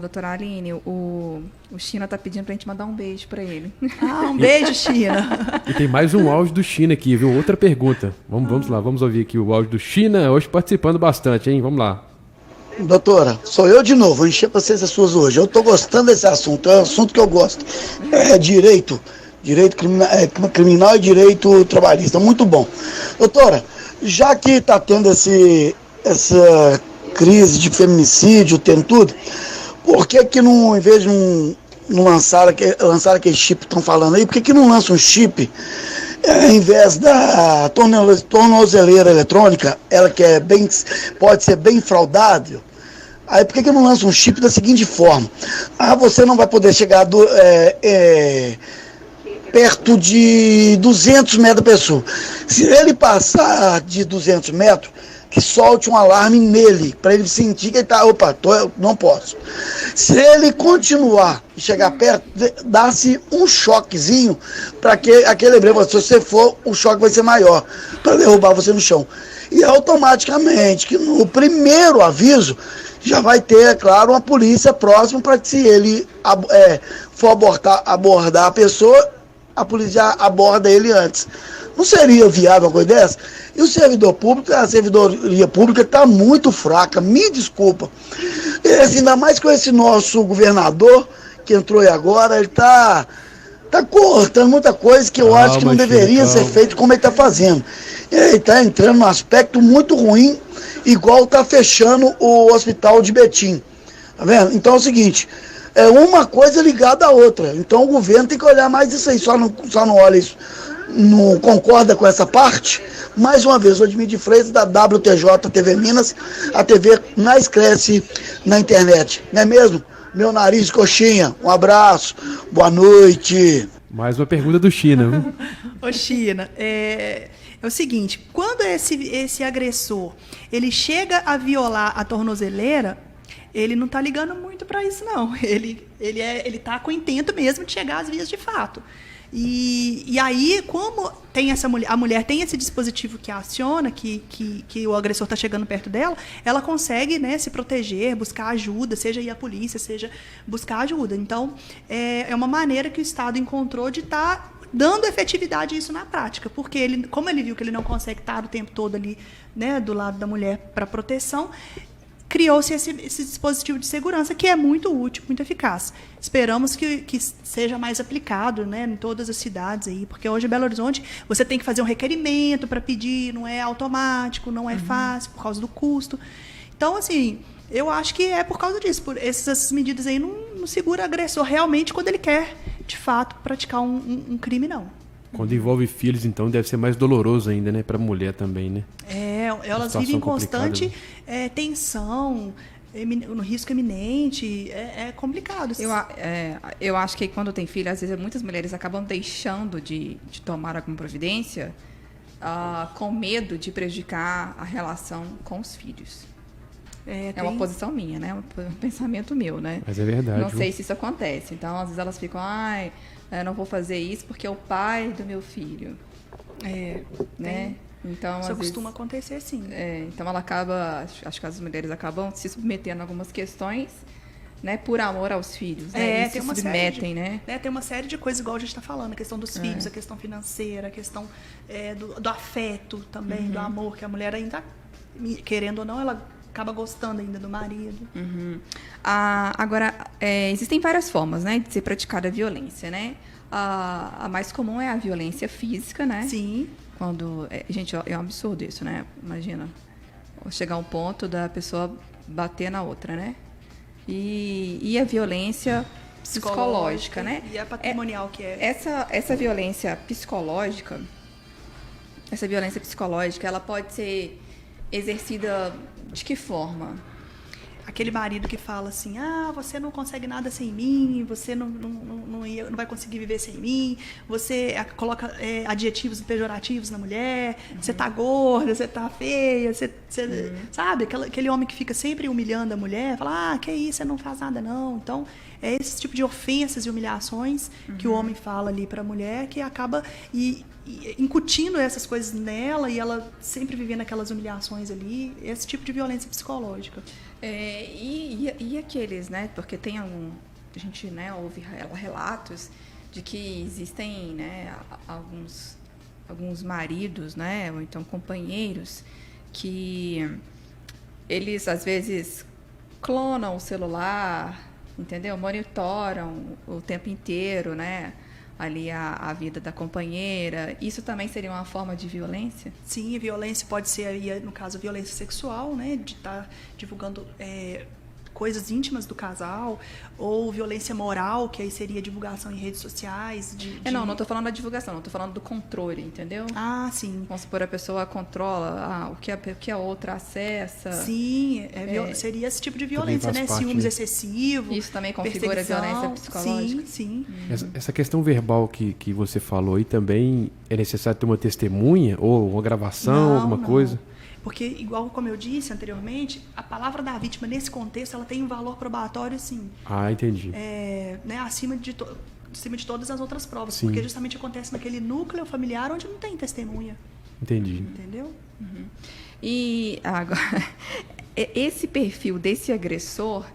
Doutora Aline, o China tá pedindo pra gente mandar um beijo pra ele. Um beijo, China. E tem mais um áudio do China aqui, viu? Outra pergunta. Vamos lá, vamos ouvir aqui o áudio do China, hoje participando bastante, hein? Vamos lá. Doutora, sou eu de novo, vou encher paciência suas hoje. Eu tô gostando desse assunto, é um assunto que eu gosto. Direito criminal e direito trabalhista, muito bom. Doutora, já que tá tendo essa crise de feminicídio, tem tudo, por que não, em vez de não lançar aquele chip que estão falando aí, por que não lança um chip, em vez da tornozeleira eletrônica, ela que pode ser bem fraudável, aí por que não lança um chip da seguinte forma, você não vai poder chegar perto de 200 metros da pessoa, se ele passar de 200 metros, que solte um alarme nele, para ele sentir que ele está, não posso. Se ele continuar e chegar perto, dá-se um choquezinho, para que aquele lembrete, se você for, o choque vai ser maior, para derrubar você no chão. E automaticamente, que no primeiro aviso, já vai ter, é claro, uma polícia próxima, para que se ele for abordar a pessoa, a polícia aborda ele antes. Não seria viável uma coisa dessa? E o servidor público, a servidoria pública está muito fraca, me desculpa. Ainda mais com esse nosso governador, que entrou aí agora, ele está cortando muita coisa que eu acho que não deveria ser feito como ele está fazendo. Ele está entrando num aspecto muito ruim, igual está fechando o hospital de Betim. Tá vendo? Então é o seguinte, é uma coisa ligada à outra. Então o governo tem que olhar mais isso aí, só não olha isso. Não concorda com essa parte? Mais uma vez, Odmir de Freitas, da WTJ TV Minas, a TV mais cresce na internet. Não é mesmo? Meu nariz, coxinha. Um abraço, boa noite. Mais uma pergunta do China, viu? Ô China, é o seguinte, quando esse agressor, ele chega a violar a tornozeleira, ele não está ligando muito para isso, não. Ele está com o intento mesmo de chegar às vias de fato. E aí, como tem a mulher tem esse dispositivo que aciona, que o agressor está chegando perto dela, ela consegue, né, se proteger, buscar ajuda, seja ir à polícia, seja buscar ajuda. Então, é uma maneira que o Estado encontrou de estar dando efetividade a isso na prática, porque como ele viu que ele não consegue estar o tempo todo ali, né, do lado da mulher para proteção, criou-se esse dispositivo de segurança que é muito útil, muito eficaz. Esperamos que seja mais aplicado, né, em todas as cidades aí, porque hoje em Belo Horizonte você tem que fazer um requerimento para pedir, não é automático, não é fácil por causa do custo. Então, assim, eu acho que é por causa disso, essas medidas aí não segura o agressor realmente quando ele quer, de fato, praticar um crime, não. Quando envolve filhos, então, deve ser mais doloroso ainda, né? Para a mulher também, né? Elas vivem em constante tensão, no risco iminente, é complicado. Eu acho que quando tem filho, às vezes muitas mulheres acabam deixando de tomar alguma providência com medo de prejudicar a relação com os filhos. É uma posição minha, né? Um pensamento meu, né? Mas é verdade. Não sei se isso acontece. Então, às vezes elas ficam, eu não vou fazer isso porque é o pai do meu filho. Né? Então, isso às costuma vezes, acontecer, sim. Então, ela acaba, acho que as mulheres acabam se submetendo a algumas questões, né? Por amor aos filhos, né? E se submetem, né? Tem uma série de coisas, igual a gente está falando, a questão dos filhos, a questão financeira, a questão do afeto também, do amor, que a mulher ainda, querendo ou não, ela acaba gostando ainda do marido. Agora, existem várias formas, né, de ser praticada a violência, né? A mais comum é a violência física, né? Sim. Quando, gente, é um absurdo isso, né? Imagina, chegar a um ponto da pessoa bater na outra, né? E a violência psicológica, né? E a patrimonial que é. Essa violência psicológica, ela pode ser exercida de que forma? Aquele marido que fala assim, você não consegue nada sem mim, você não vai conseguir viver sem mim, você coloca adjetivos pejorativos na mulher, você tá gorda, você tá feia, sabe? Aquele homem que fica sempre humilhando a mulher, fala, que isso, você não faz nada não. Então, é esse tipo de ofensas e humilhações que o homem fala ali pra mulher, que acaba incutindo essas coisas nela e ela sempre vivendo aquelas humilhações ali, esse tipo de violência psicológica. E aqueles, né? Porque tem a gente, né, ouve relatos de que existem, né, alguns maridos, né, ou então companheiros que eles às vezes clonam o celular, entendeu? Monitoram o tempo inteiro, né? Ali a vida da companheira. Isso também seria uma forma de violência? Sim, a violência pode ser, aí, no caso, a violência sexual, né? De estar divulgando coisas íntimas do casal, ou violência moral, que aí seria divulgação em redes sociais. Não estou falando da divulgação, não estou falando do controle, entendeu? Sim. Vamos supor, a pessoa controla o que a outra acessa. Sim, seria esse tipo de violência, né? Ciúmes excessivos. Isso também configura violência psicológica. Sim. Essa questão verbal que você falou aí também, é necessário ter uma testemunha ou uma gravação, alguma coisa? Porque, igual como eu disse anteriormente, a palavra da vítima, nesse contexto, ela tem um valor probatório, sim. Entendi. Né, acima de todas as outras provas. Sim. Porque justamente acontece naquele núcleo familiar onde não tem testemunha. Entendi. Entendeu? E agora, esse perfil desse agressor,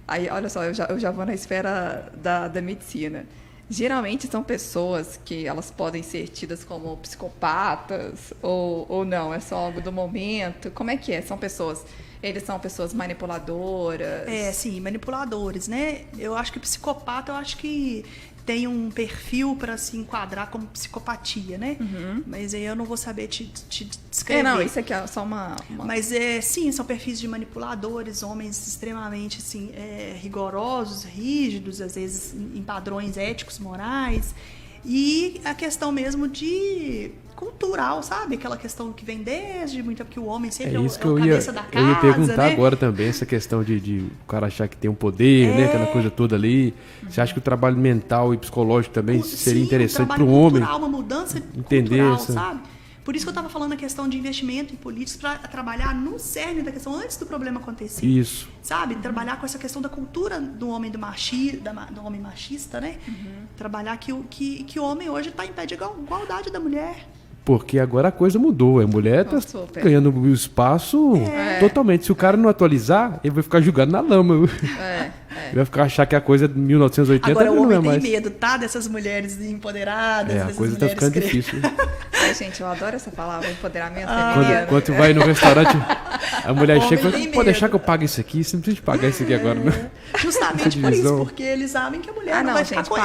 aí, olha só, eu já vou na esfera da medicina. Geralmente são pessoas que elas podem ser tidas como psicopatas ou não, é só algo do momento. Como é que é? Eles são pessoas manipuladoras? Sim, manipuladores, né? Eu acho que psicopata, tem um perfil para se enquadrar como psicopatia, né? Mas aí eu não vou saber te descrever. Isso aqui é só uma... Mas sim, são perfis de manipuladores, homens extremamente assim, rigorosos, rígidos, às vezes em padrões éticos, morais. E a questão mesmo de cultural, sabe? Aquela questão que vem desde muito, porque o homem sempre é o cabeça da casa. Eu ia perguntar, né? agora também essa questão de o cara achar que tem um poder, né? Aquela coisa toda ali. Você acha que o trabalho mental e psicológico também seria interessante para o homem? Uma mudança cultural, sabe? Por isso que eu estava falando a questão de investimento em políticos para trabalhar no cerne da questão antes do problema acontecer. Isso. Sabe? Trabalhar com essa questão da cultura do homem do homem machista, né? Trabalhar que o homem hoje está em pé de igualdade da mulher. Porque agora a coisa mudou. A mulher está ganhando o espaço totalmente. Se o cara não atualizar, ele vai ficar julgado na lama. Ele vai ficar achar que a coisa de 1980 agora, não é mais. Agora o homem tem medo, tá? Dessas mulheres empoderadas. A coisa está ficando difícil. Gente, eu adoro essa palavra, empoderamento feminino. Quando vai no restaurante, a mulher chega e fala, pode deixar que eu pague isso aqui? Você não precisa de pagar isso aqui agora, não. Justamente por isso, porque eles sabem que a mulher não vai ficar com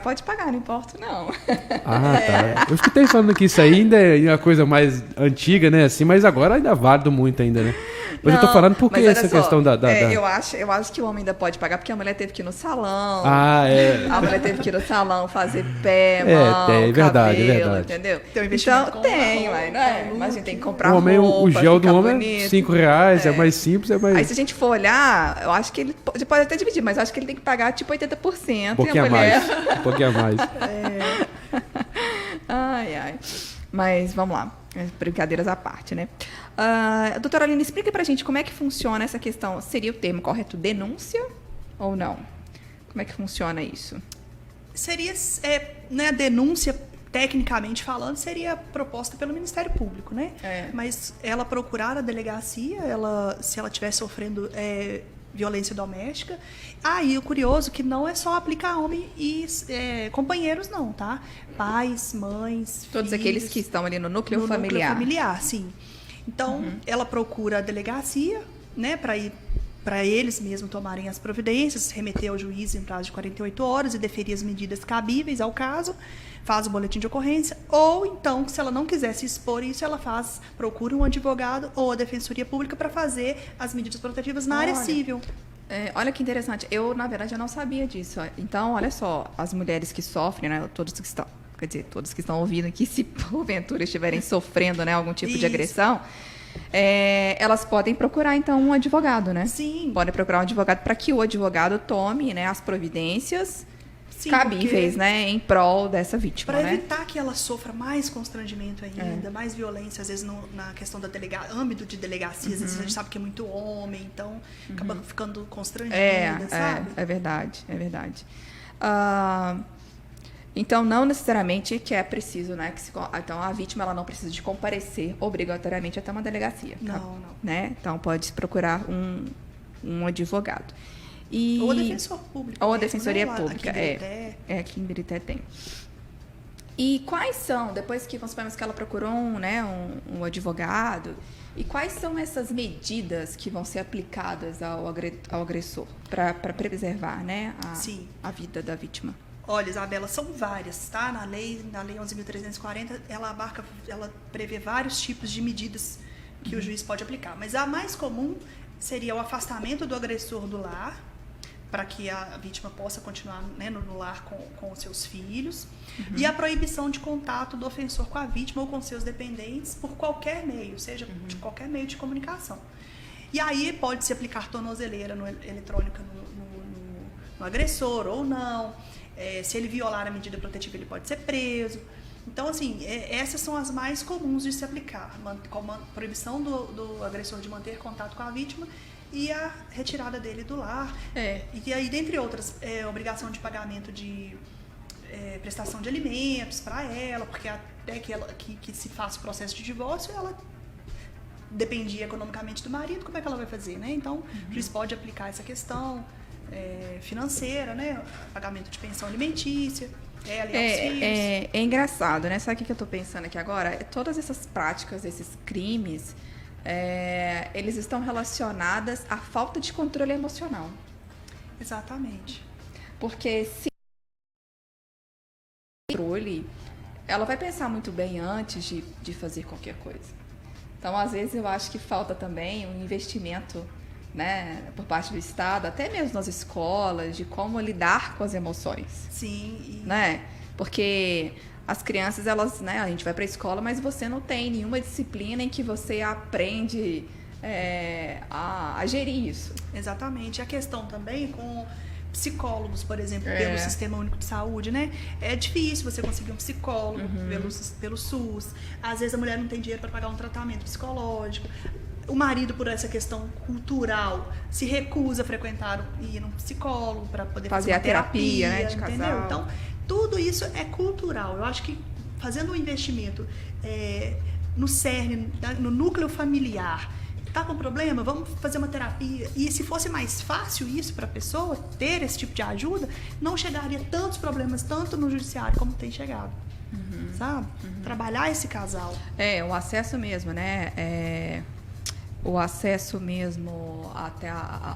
pode pagar, não importa, não. Tá. Eu escutei falando que isso aí ainda é uma coisa mais antiga, né? Assim, mas agora ainda é válido muito ainda, né? Mas eu tô falando porque essa questão da... Eu acho que o homem ainda pode pagar, porque a mulher teve que ir no salão. A mulher teve que ir no salão fazer pé, mão, verdade, cabelo, é verdade. Entendeu? Tem um investimento então, tem, não é? Mas a gente tem que comprar o gel do homem é R$5, é mais simples, é mais... Aí se a gente for olhar, eu acho que ele pode até dividir, mas eu acho que ele tem que pagar tipo 80%. Um pouquinho a mais. Ai. Mas vamos lá, brincadeiras à parte, né? Doutora Aline, explica pra gente como é que funciona essa questão. Seria o termo correto denúncia ou não? Como é que funciona isso? Seria, né, denúncia, tecnicamente falando, seria proposta pelo Ministério Público, né? Mas ela procurar a delegacia, se ela estiver sofrendo violência doméstica. E o curioso é que não é só aplicar a homem e companheiros, não, tá? Pais, mães, todos filhos, aqueles que estão ali no núcleo familiar. No núcleo familiar, sim. Então, ela procura a delegacia, né, para eles mesmos tomarem as providências, remeter ao juiz em prazo de 48 horas e deferir as medidas cabíveis ao caso, faz o boletim de ocorrência, ou então, se ela não quiser se expor isso, ela procura um advogado ou a Defensoria Pública para fazer as medidas protetivas na área civil. Olha que interessante. Na verdade, eu não sabia disso. Então, olha só, as mulheres que sofrem, né, todos que estão ouvindo aqui, se porventura estiverem sofrendo, né, algum tipo de agressão, elas podem procurar, então, um advogado, né? Sim. Podem procurar um advogado para que o advogado tome, né, as providências cabíveis, né, em prol dessa vítima. Para evitar que ela sofra mais constrangimento ainda, mais violência, às vezes na questão da âmbito de delegacia, às vezes a gente sabe que é muito homem, então acaba ficando constrangida, sabe? É verdade. Então, não necessariamente que é preciso, né? Então, a vítima ela não precisa de comparecer obrigatoriamente até uma delegacia. Não. Né? Então, pode procurar um advogado. Ou a Defensor Público. Ou a Defensoria Pública. Aqui em Birité tem. E quais são, depois que vamos que ela procurou um advogado, e quais são essas medidas que vão ser aplicadas ao agressor para preservar, né, a vida da vítima? Olha, Isabela, são várias, tá? Na lei 11.340, ela prevê vários tipos de medidas que o juiz pode aplicar. Mas a mais comum seria o afastamento do agressor do lar, para que a vítima possa continuar, né, no lar com os seus filhos, e a proibição de contato do ofensor com a vítima ou com seus dependentes por qualquer meio, seja de qualquer meio de comunicação. E aí pode-se aplicar tornozeleira eletrônica no agressor ou não. Se ele violar a medida protetiva, ele pode ser preso. Então, assim, essas são as mais comuns de se aplicar, como a proibição do agressor de manter contato com a vítima e a retirada dele do lar. E aí, dentre outras, obrigação de pagamento de prestação de alimentos para ela, porque até que se faça o processo de divórcio, ela dependia economicamente do marido, como é que ela vai fazer, né? Então, o juiz pode aplicar essa questão financeira, né? Pagamento de pensão alimentícia. É engraçado, né? Sabe o que eu estou pensando aqui agora? Todas essas práticas, esses crimes, eles estão relacionadas à falta de controle emocional. Exatamente. Porque se controle, ela vai pensar muito bem antes de fazer qualquer coisa. Então, às vezes, eu acho que falta também um investimento, né, por parte do Estado, até mesmo nas escolas, de como lidar com as emoções. Sim. Né? Porque as crianças, elas, né, a gente vai para a escola, mas você não tem nenhuma disciplina em que você aprende a gerir isso. Exatamente. A questão também com psicólogos, por exemplo, pelo Sistema Único de Saúde, né? É difícil você conseguir um psicólogo pelo SUS. Às vezes a mulher não tem dinheiro para pagar um tratamento psicológico. O marido, por essa questão cultural, se recusa a frequentar e ir num psicólogo para poder fazer a terapia, né, de entendeu? casal. Então, tudo isso é cultural. Eu acho que fazendo um investimento no cerne, no núcleo familiar, tá com problema? Vamos fazer uma terapia. E se fosse mais fácil isso para a pessoa ter esse tipo de ajuda, não chegaria tantos problemas, tanto no judiciário como tem chegado. Sabe? Trabalhar esse casal. O acesso mesmo, né? O acesso mesmo até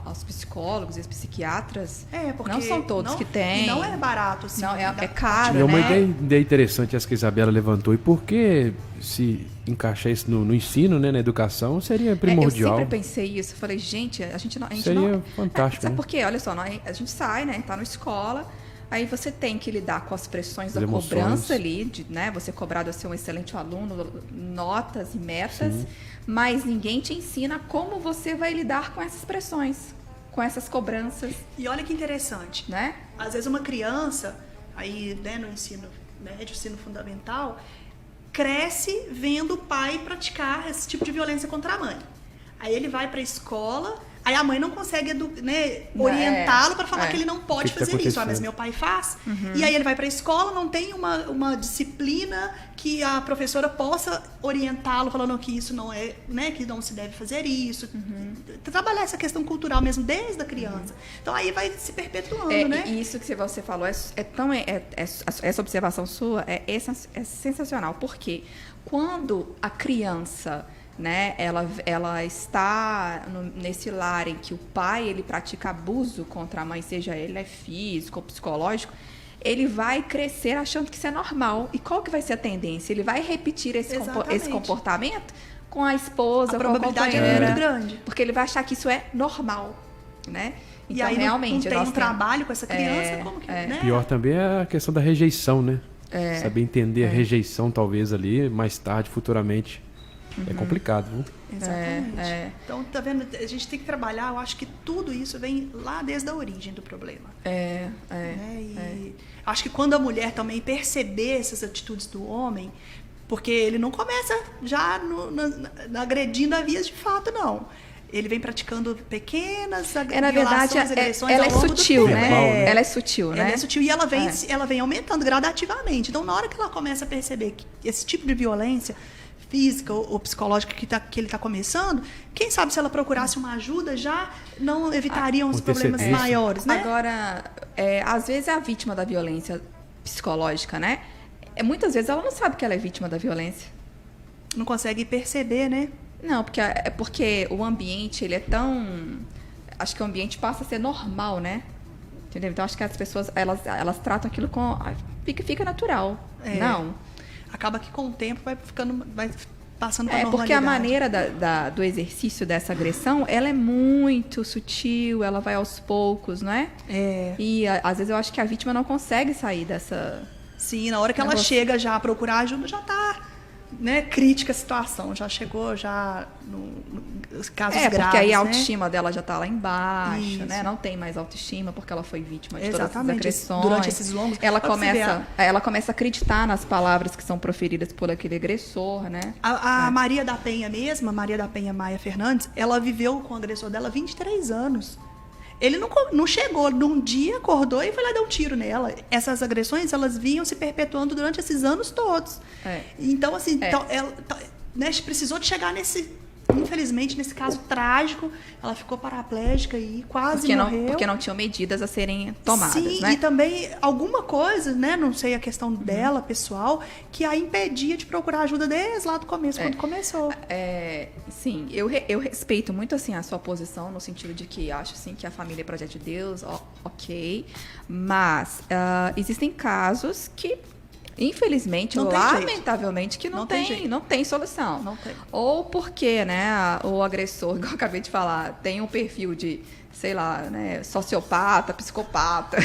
aos psicólogos e aos psiquiatras, porque não são todos que têm. E não é barato, assim. Não, é caro, É uma né? ideia interessante essa que a Isabela levantou. E por que se encaixar isso no ensino, né, na educação, seria primordial? Eu sempre pensei isso. Eu falei, gente, a gente seria não... fantástico. Sabe né? por quê? Olha só, a gente sai, né? Tá na escola, aí você tem que lidar com as pressões da cobrança ali, né? Você cobrado a ser um excelente aluno, notas e metas, mas ninguém te ensina como você vai lidar com essas pressões, com essas cobranças. E olha que interessante, né? Às vezes uma criança, aí, né, no ensino médio, ensino fundamental, cresce vendo o pai praticar esse tipo de violência contra a mãe. Aí ele vai para a escola, aí a mãe não consegue orientá-lo para falar que ele não pode fazer isso. Mas meu pai faz. E aí ele vai para a escola, não tem uma disciplina que a professora possa orientá-lo, falando que isso não é, né, que não se deve fazer isso. Trabalhar essa questão cultural mesmo desde a criança. Então aí vai se perpetuando, né? E isso que você falou essa observação sua é sensacional, porque quando a criança, né, ela está nesse lar em que o pai ele pratica abuso contra a mãe, seja ele físico ou psicológico, ele vai crescer achando que isso é normal. E qual que vai ser a tendência? Ele vai repetir esse comportamento com a esposa, a com a probabilidade companheira, é muito grande. porque ele vai achar que isso é normal, né? E aí realmente, não tem trabalho com essa criança, como que, né? Pior também é a questão da rejeição, né? Saber entender a rejeição, talvez, ali, mais tarde, futuramente. É complicado, viu? Exatamente. Então, tá vendo? A gente tem que trabalhar, eu acho que tudo isso vem lá desde a origem do problema. Acho que quando a mulher também perceber essas atitudes do homem, porque ele não começa já agredindo a vias de fato, não. Ele vem praticando pequenas na verdade, agressões ela ao longo é sutil, do tempo. né? Ela é sutil, né? Ela é sutil e ela vem aumentando gradativamente. Então, na hora que ela começa a perceber que esse tipo de violência física ou psicológica que ele está começando, quem sabe se ela procurasse uma ajuda já não evitariam os problemas maiores, né? Agora, às vezes a vítima da violência psicológica, né? Muitas vezes ela não sabe que ela é vítima da violência. Não consegue perceber, né? Não, porque o ambiente, ele é tão... Acho que o ambiente passa a ser normal, né? Entendeu? Então, acho que as pessoas, elas tratam aquilo com... Fica natural. Não. Acaba que com o tempo vai passando para a normalidade. Porque a maneira do exercício dessa agressão, ela é muito sutil, ela vai aos poucos, não é? E às vezes eu acho que a vítima não consegue sair dessa... Sim, na hora que ela chega já a procurar ajuda, já está, né, crítica a situação, já chegou nos casos graves, porque aí a né? autoestima dela já está lá embaixo, né? Não tem mais autoestima porque ela foi vítima de todas essas agressões. Durante esses longos... Ela começa a acreditar nas palavras que são proferidas por aquele agressor, né? A Maria da Penha mesma, Maria da Penha Maia Fernandes, ela viveu com o agressor dela 23 anos. Ele não chegou num dia, acordou e foi lá dar um tiro nela. Essas agressões, elas vinham se perpetuando durante esses anos todos. Então, assim, ela, né, precisou de chegar infelizmente, nesse caso trágico, ela ficou paraplégica e quase morreu. Porque não tinham medidas a serem tomadas, Sim, né? E também alguma coisa, né, não sei a questão dela, pessoal, que a impedia de procurar ajuda desde lá do começo, quando começou. Sim, eu respeito muito, assim, a sua posição, no sentido de que acho, assim, que a família é projeto de Deus, ok, mas existem casos que, infelizmente, lamentavelmente, que não tem solução. Não tem. Ou porque, né, o agressor, igual eu acabei de falar, tem um perfil de, sei lá, né, sociopata, psicopata.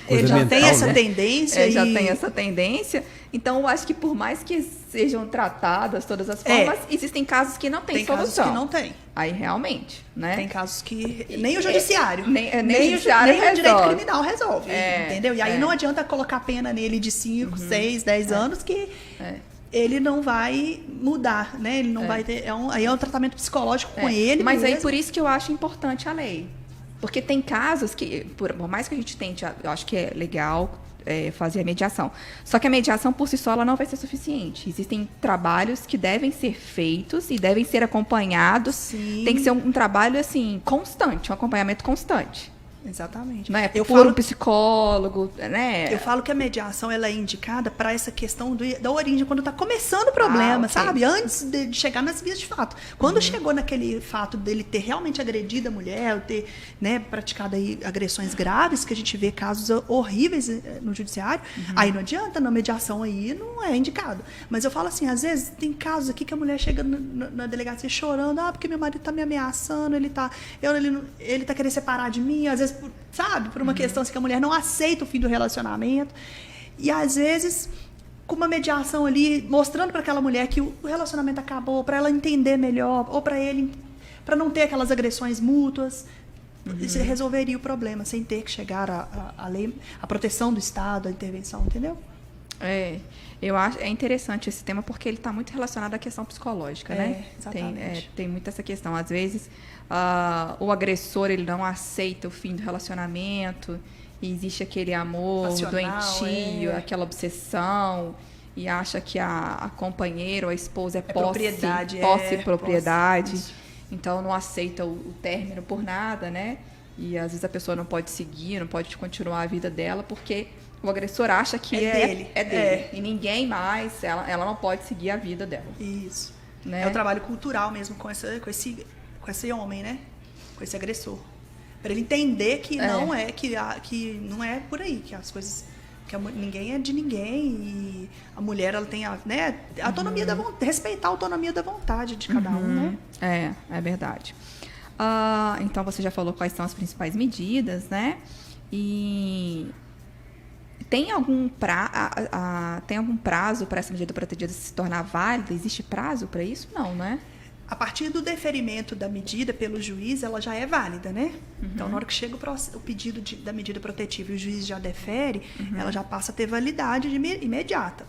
Ele já tem essa tendência. Já tem essa tendência. Então, eu acho que por mais que sejam tratadas todas as formas, existem casos que não tem solução. Tem casos que não tem. Aí, realmente, né? Tem casos que nem o judiciário, nem o direito criminal resolve, entendeu? E aí não adianta colocar pena nele de 5, 6, 10 anos que ele não vai mudar, né? Ele não vai ter... Aí é um tratamento psicológico com ele. Mas mesmo. aí, por isso que eu acho importante a lei. Porque tem casos que, por mais que a gente tente, eu acho que é legal fazer a mediação. Só que a mediação, por si só, ela não vai ser suficiente. Existem trabalhos que devem ser feitos e devem ser acompanhados. Sim. Tem que ser um trabalho, assim, constante, um acompanhamento constante. Exatamente. Não é por um psicólogo, né? Eu falo que a mediação ela é indicada para essa questão da origem, quando está começando o problema, sabe? Antes de chegar nas vias de fato. Quando chegou naquele fato dele ter realmente agredido a mulher, ter, né, praticado aí agressões graves, que a gente vê casos horríveis no judiciário, aí não adianta, na mediação aí não é indicado. Mas eu falo assim, às vezes tem casos aqui que a mulher chega na delegacia chorando, porque meu marido está me ameaçando, ele tá querendo separar de mim, às vezes por uma questão assim, que a mulher não aceita o fim do relacionamento. E, às vezes, com uma mediação ali, mostrando para aquela mulher que o relacionamento acabou, para ela entender melhor, ou para não ter aquelas agressões mútuas, isso resolveria o problema, sem ter que chegar a lei, a proteção do Estado, a intervenção, entendeu? Eu acho interessante esse tema porque ele está muito relacionado à questão psicológica, né? Exatamente. Tem muito essa questão. Às vezes, o agressor ele não aceita o fim do relacionamento, e existe aquele amor doentio, aquela obsessão, e acha que a companheira ou a esposa é propriedade. Então, não aceita o término por nada, né? E às vezes a pessoa não pode seguir, não pode continuar a vida dela, porque o agressor acha que é dele. E ninguém mais, ela não pode seguir a vida dela. Isso. Né? É o trabalho cultural mesmo com esse homem, né? Com esse agressor. Para ele entender que não é que não é por aí, que as coisas ninguém é de ninguém, e a mulher ela tem a autonomia da vontade, respeitar a autonomia da vontade de cada um, né? É verdade. Então você já falou quais são as principais medidas, né? E tem algum prazo para essa medida protegida se tornar válida? Existe prazo para isso? Não, né? A partir do deferimento da medida pelo juiz, ela já é válida, né? Então, na hora que chega o pedido da medida protetiva e o juiz já defere, ela já passa a ter validade imediata.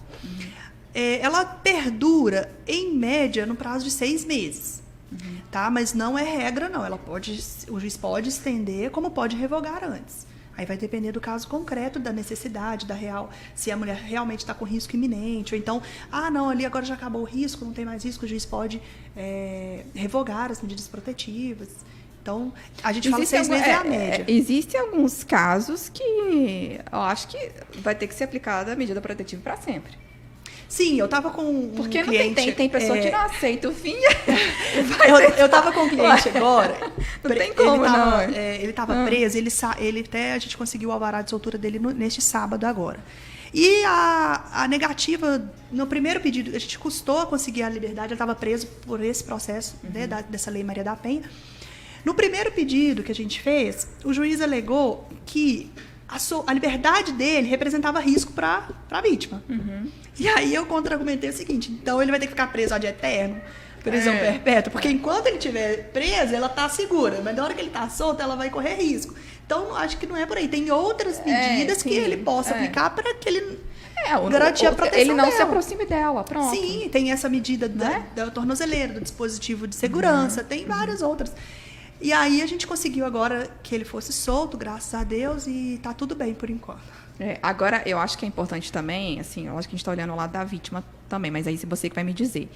Ela perdura, em média, no prazo de 6 meses. Tá? Mas não é regra, não. O juiz pode estender, como pode revogar antes. Aí vai depender do caso concreto, da necessidade, se a mulher realmente está com risco iminente, ou então, não, ali agora já acabou o risco, não tem mais risco, o juiz pode revogar as medidas protetivas. Então, a gente fala 6 meses é a média. Existem alguns casos que eu acho que vai ter que ser aplicada a medida protetiva para sempre. Sim, eu estava com um Porque cliente... tem pessoa que não aceita o fim. Eu estava com um cliente agora. Não tem como, não. Ele estava preso, ele até a gente conseguiu o alvará de soltura dele neste sábado agora. E a negativa, no primeiro pedido, a gente custou a conseguir a liberdade, ele estava preso por esse processo, né, dessa Lei Maria da Penha. No primeiro pedido que a gente fez, o juiz alegou que a liberdade dele representava risco para a vítima. E aí eu contra-argumentei o seguinte: então ele vai ter que ficar preso ad eterno, prisão perpétua, porque enquanto ele estiver preso, ela está segura, mas na hora que ele está solto, ela vai correr risco. Então, acho que não é por aí. Tem outras medidas que ele possa aplicar para que ele garantir a proteção ele não dela. se aproxime dela, pronto. Sim, tem essa medida da tornozeleira, do dispositivo de segurança, tem várias outras. E aí a gente conseguiu agora que ele fosse solto, graças a Deus, e tá tudo bem por enquanto. Agora, eu acho que é importante também, assim, eu acho que a gente está olhando o lado da vítima também, mas aí você que vai me dizer.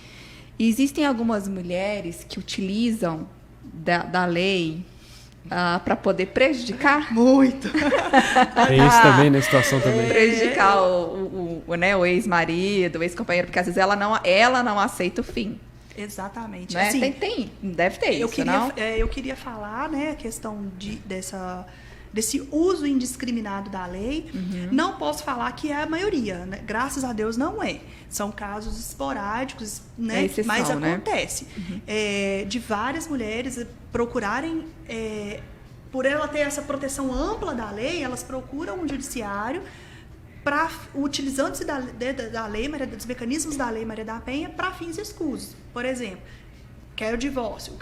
Existem algumas mulheres que utilizam da lei para poder prejudicar? Muito! Tem isso também, na situação também. Prejudicar o ex-marido, o ex-companheiro, porque às vezes ela não aceita o fim. Exatamente. Né? Assim, deve ter isso, não? Eu queria falar, né, a questão desse uso indiscriminado da lei. Não posso falar que é a maioria, né? Graças a Deus não é. São casos esporádicos, né? Exceção, mas né? acontece. De várias mulheres procurarem, por ela ter essa proteção ampla da lei, elas procuram o judiciário utilizando-se da lei, dos mecanismos da Lei Maria da Penha para fins escusos. Por exemplo, quer o divórcio,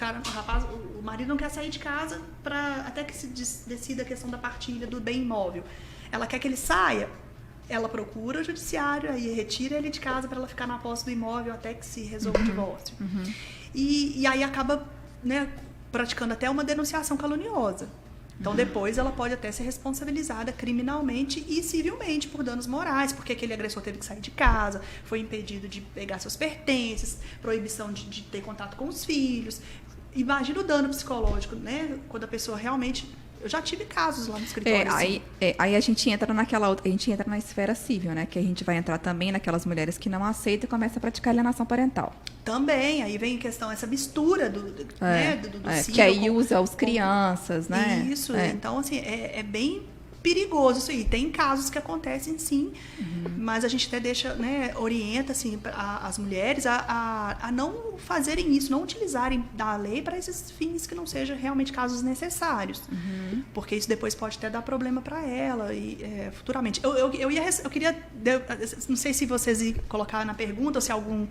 o marido não quer sair de casa até que se decida a questão da partilha do bem imóvel. Ela quer que ele saia, ela procura o judiciário, aí retira ele de casa para ela ficar na posse do imóvel até que se resolva o divórcio. E aí acaba, né, praticando até uma denunciação caluniosa. Então, depois, ela pode até ser responsabilizada criminalmente e civilmente por danos morais, porque aquele agressor teve que sair de casa, foi impedido de pegar seus pertences, proibição de ter contato com os filhos. Imagina o dano psicológico, né? Quando a pessoa realmente... Eu já tive casos lá no escritório. Aí a gente entra na esfera civil, né? Que a gente vai entrar também naquelas mulheres que não aceitam e começam a praticar alienação parental. Também, aí vem a questão, essa mistura do civil. Que aí usa os crianças, né? Isso, então assim, é bem perigoso isso aí. Tem casos que acontecem sim, mas a gente até deixa, né, orienta assim, as mulheres a não fazerem isso, não utilizarem da lei para esses fins que não sejam realmente casos necessários. Porque isso depois pode até dar problema para ela futuramente. Eu queria, não sei se vocês iam colocar na pergunta ou se algum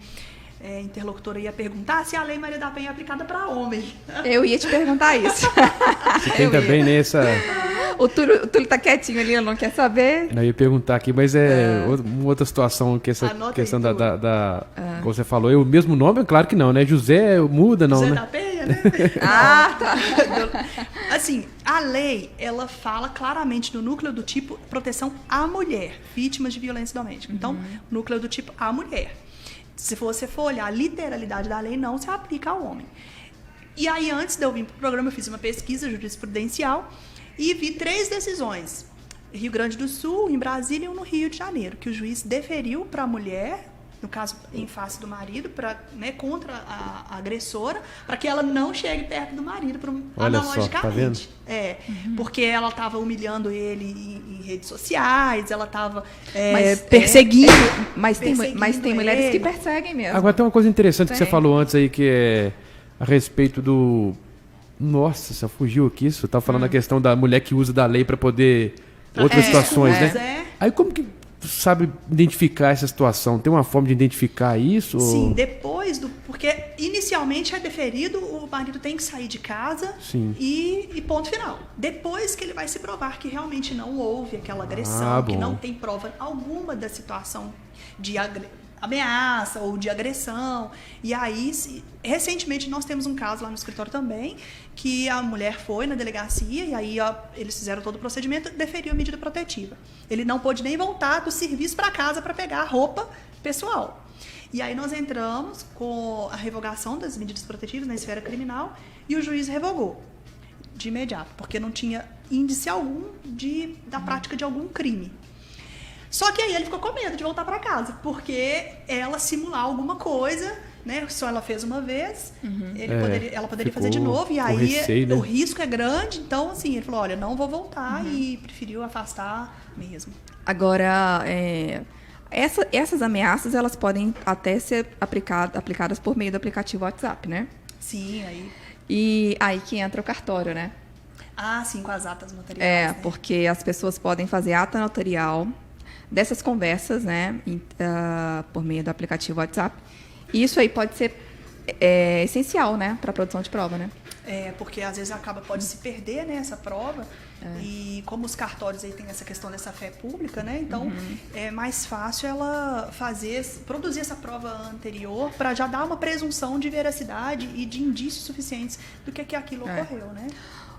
interlocutora ia perguntar se a Lei Maria da Penha é aplicada para homem. Eu ia te perguntar isso. Você tem também nessa... O Túlio tá quietinho ali, ele não quer saber. Eu ia perguntar aqui, mas uma outra situação que essa questão como você falou, o mesmo nome, claro que não, né? José muda, não, José né? da Penha, né? Tá. Assim, a lei, ela fala claramente no núcleo do tipo proteção à mulher, vítimas de violência doméstica. Então, núcleo do tipo à mulher. Se você for olhar a literalidade da lei, não se aplica ao homem. E aí, antes de eu vir para o programa, eu fiz uma pesquisa jurisprudencial e vi 3 decisões. Rio Grande do Sul, em Brasília e no Rio de Janeiro, que o juiz deferiu para a mulher, no caso, em face do marido, contra a agressora, para que ela não chegue perto do marido, analogicamente. Só, tá vendo? Porque ela estava humilhando ele em redes sociais, ela estava perseguindo. Mas perseguindo tem mulheres ele. que perseguem mesmo. Agora tem uma coisa interessante que você falou antes aí, que é a respeito do... Nossa, só fugiu aqui isso. Eu tava falando a questão da mulher que usa da lei para poder... Outras situações, né? Aí como que sabe identificar essa situação? Tem uma forma de identificar isso? Sim, depois do... Porque inicialmente é deferido, o marido tem que sair de casa e ponto final. Depois que ele vai se provar que realmente não houve aquela agressão, que não tem prova alguma da situação de ameaça ou de agressão. E aí, recentemente, nós temos um caso lá no escritório também, que a mulher foi na delegacia e aí eles fizeram todo o procedimento e deferiu a medida protetiva. Ele não pôde nem voltar do serviço para casa para pegar a roupa pessoal. E aí nós entramos com a revogação das medidas protetivas na esfera criminal e o juiz revogou de imediato, porque não tinha índice algum da prática de algum crime. Só que aí ele ficou com medo de voltar para casa, porque ela simular alguma coisa, né? Só ela fez uma vez, ela poderia fazer de novo, e aí receio, né? O risco é grande. Então, assim, ele falou, olha, não vou voltar, e preferiu afastar mesmo. Agora, essas ameaças, elas podem até ser aplicadas por meio do aplicativo WhatsApp, né? Sim, aí... E aí que entra o cartório, né? Ah, sim, com as atas notariais. Né? Porque as pessoas podem fazer ata notarial dessas conversas, né, por meio do aplicativo WhatsApp. E isso aí pode ser essencial, né, para a produção de prova, né? Porque às vezes pode se perder, né, essa prova. E como os cartórios aí tem essa questão dessa fé pública, né? Então é mais fácil ela produzir essa prova anterior para já dar uma presunção de veracidade e de indícios suficientes do que aquilo ocorreu, né?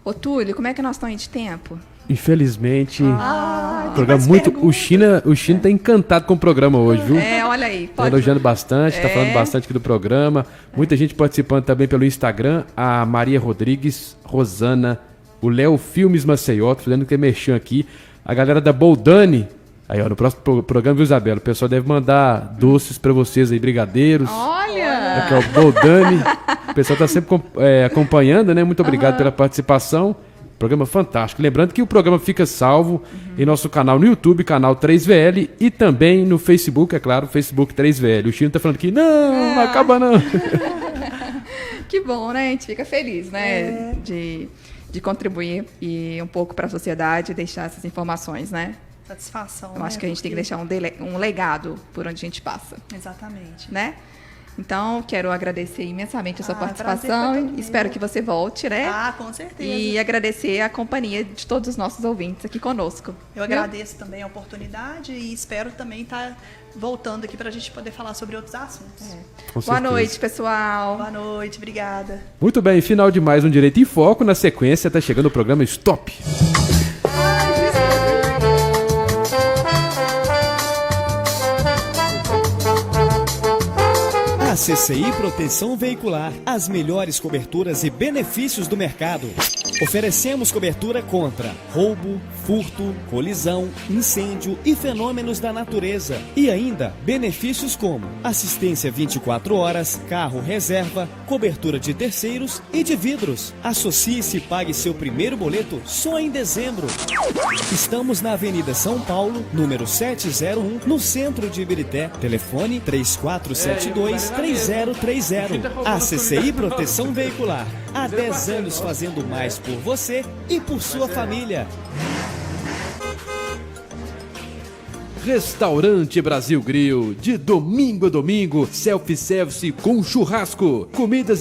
Ô, Túlio, como é que nós estamos aí de tempo? Infelizmente, o programa o China tá encantado com o programa hoje, viu? Olha aí. Tá elogiando bastante, tá falando bastante aqui do programa. Muita gente participando também pelo Instagram. A Maria Rodrigues, Rosana, o Léo Filmes Maceió, tô fazendo que mexam aqui. A galera da Boldani. Aí, ó, no próximo programa, viu, Isabela? O pessoal deve mandar doces pra vocês aí, brigadeiros. Olha! Aqui, ó, Boldani. O pessoal tá sempre acompanhando, né? Muito obrigado pela participação. Programa fantástico. Lembrando que o programa fica salvo em nosso canal no YouTube, canal 3VL, e também no Facebook, é claro, Facebook 3VL. O Chino tá falando que não acaba não. Que bom, né? A gente fica feliz, né? De contribuir e um pouco para a sociedade e deixar essas informações, né? Satisfação. Eu acho que a gente tem que deixar um legado por onde a gente passa. Exatamente. Né? Então, quero agradecer imensamente a sua participação. Espero que você volte, né? Com certeza. E agradecer a companhia de todos os nossos ouvintes aqui conosco. Eu agradeço também a oportunidade e espero também estar voltando aqui para a gente poder falar sobre outros assuntos. Boa noite, pessoal. Boa noite, obrigada. Muito bem, final de mais um Direito em Foco. Na sequência, está chegando o programa Stop. A CCI Proteção Veicular, as melhores coberturas e benefícios do mercado. Oferecemos cobertura contra roubo, furto, colisão, incêndio e fenômenos da natureza. E ainda benefícios como assistência 24 horas, carro reserva, cobertura de terceiros e de vidros. Associe-se e pague seu primeiro boleto só em dezembro. Estamos na Avenida São Paulo, número 701, no centro de Ibirité. Telefone 3472-3030. A CCI Proteção Veicular. Há 10 anos fazendo mais por você e por sua família. Restaurante Brasil Grill, de domingo a domingo, self-service com churrasco, comidas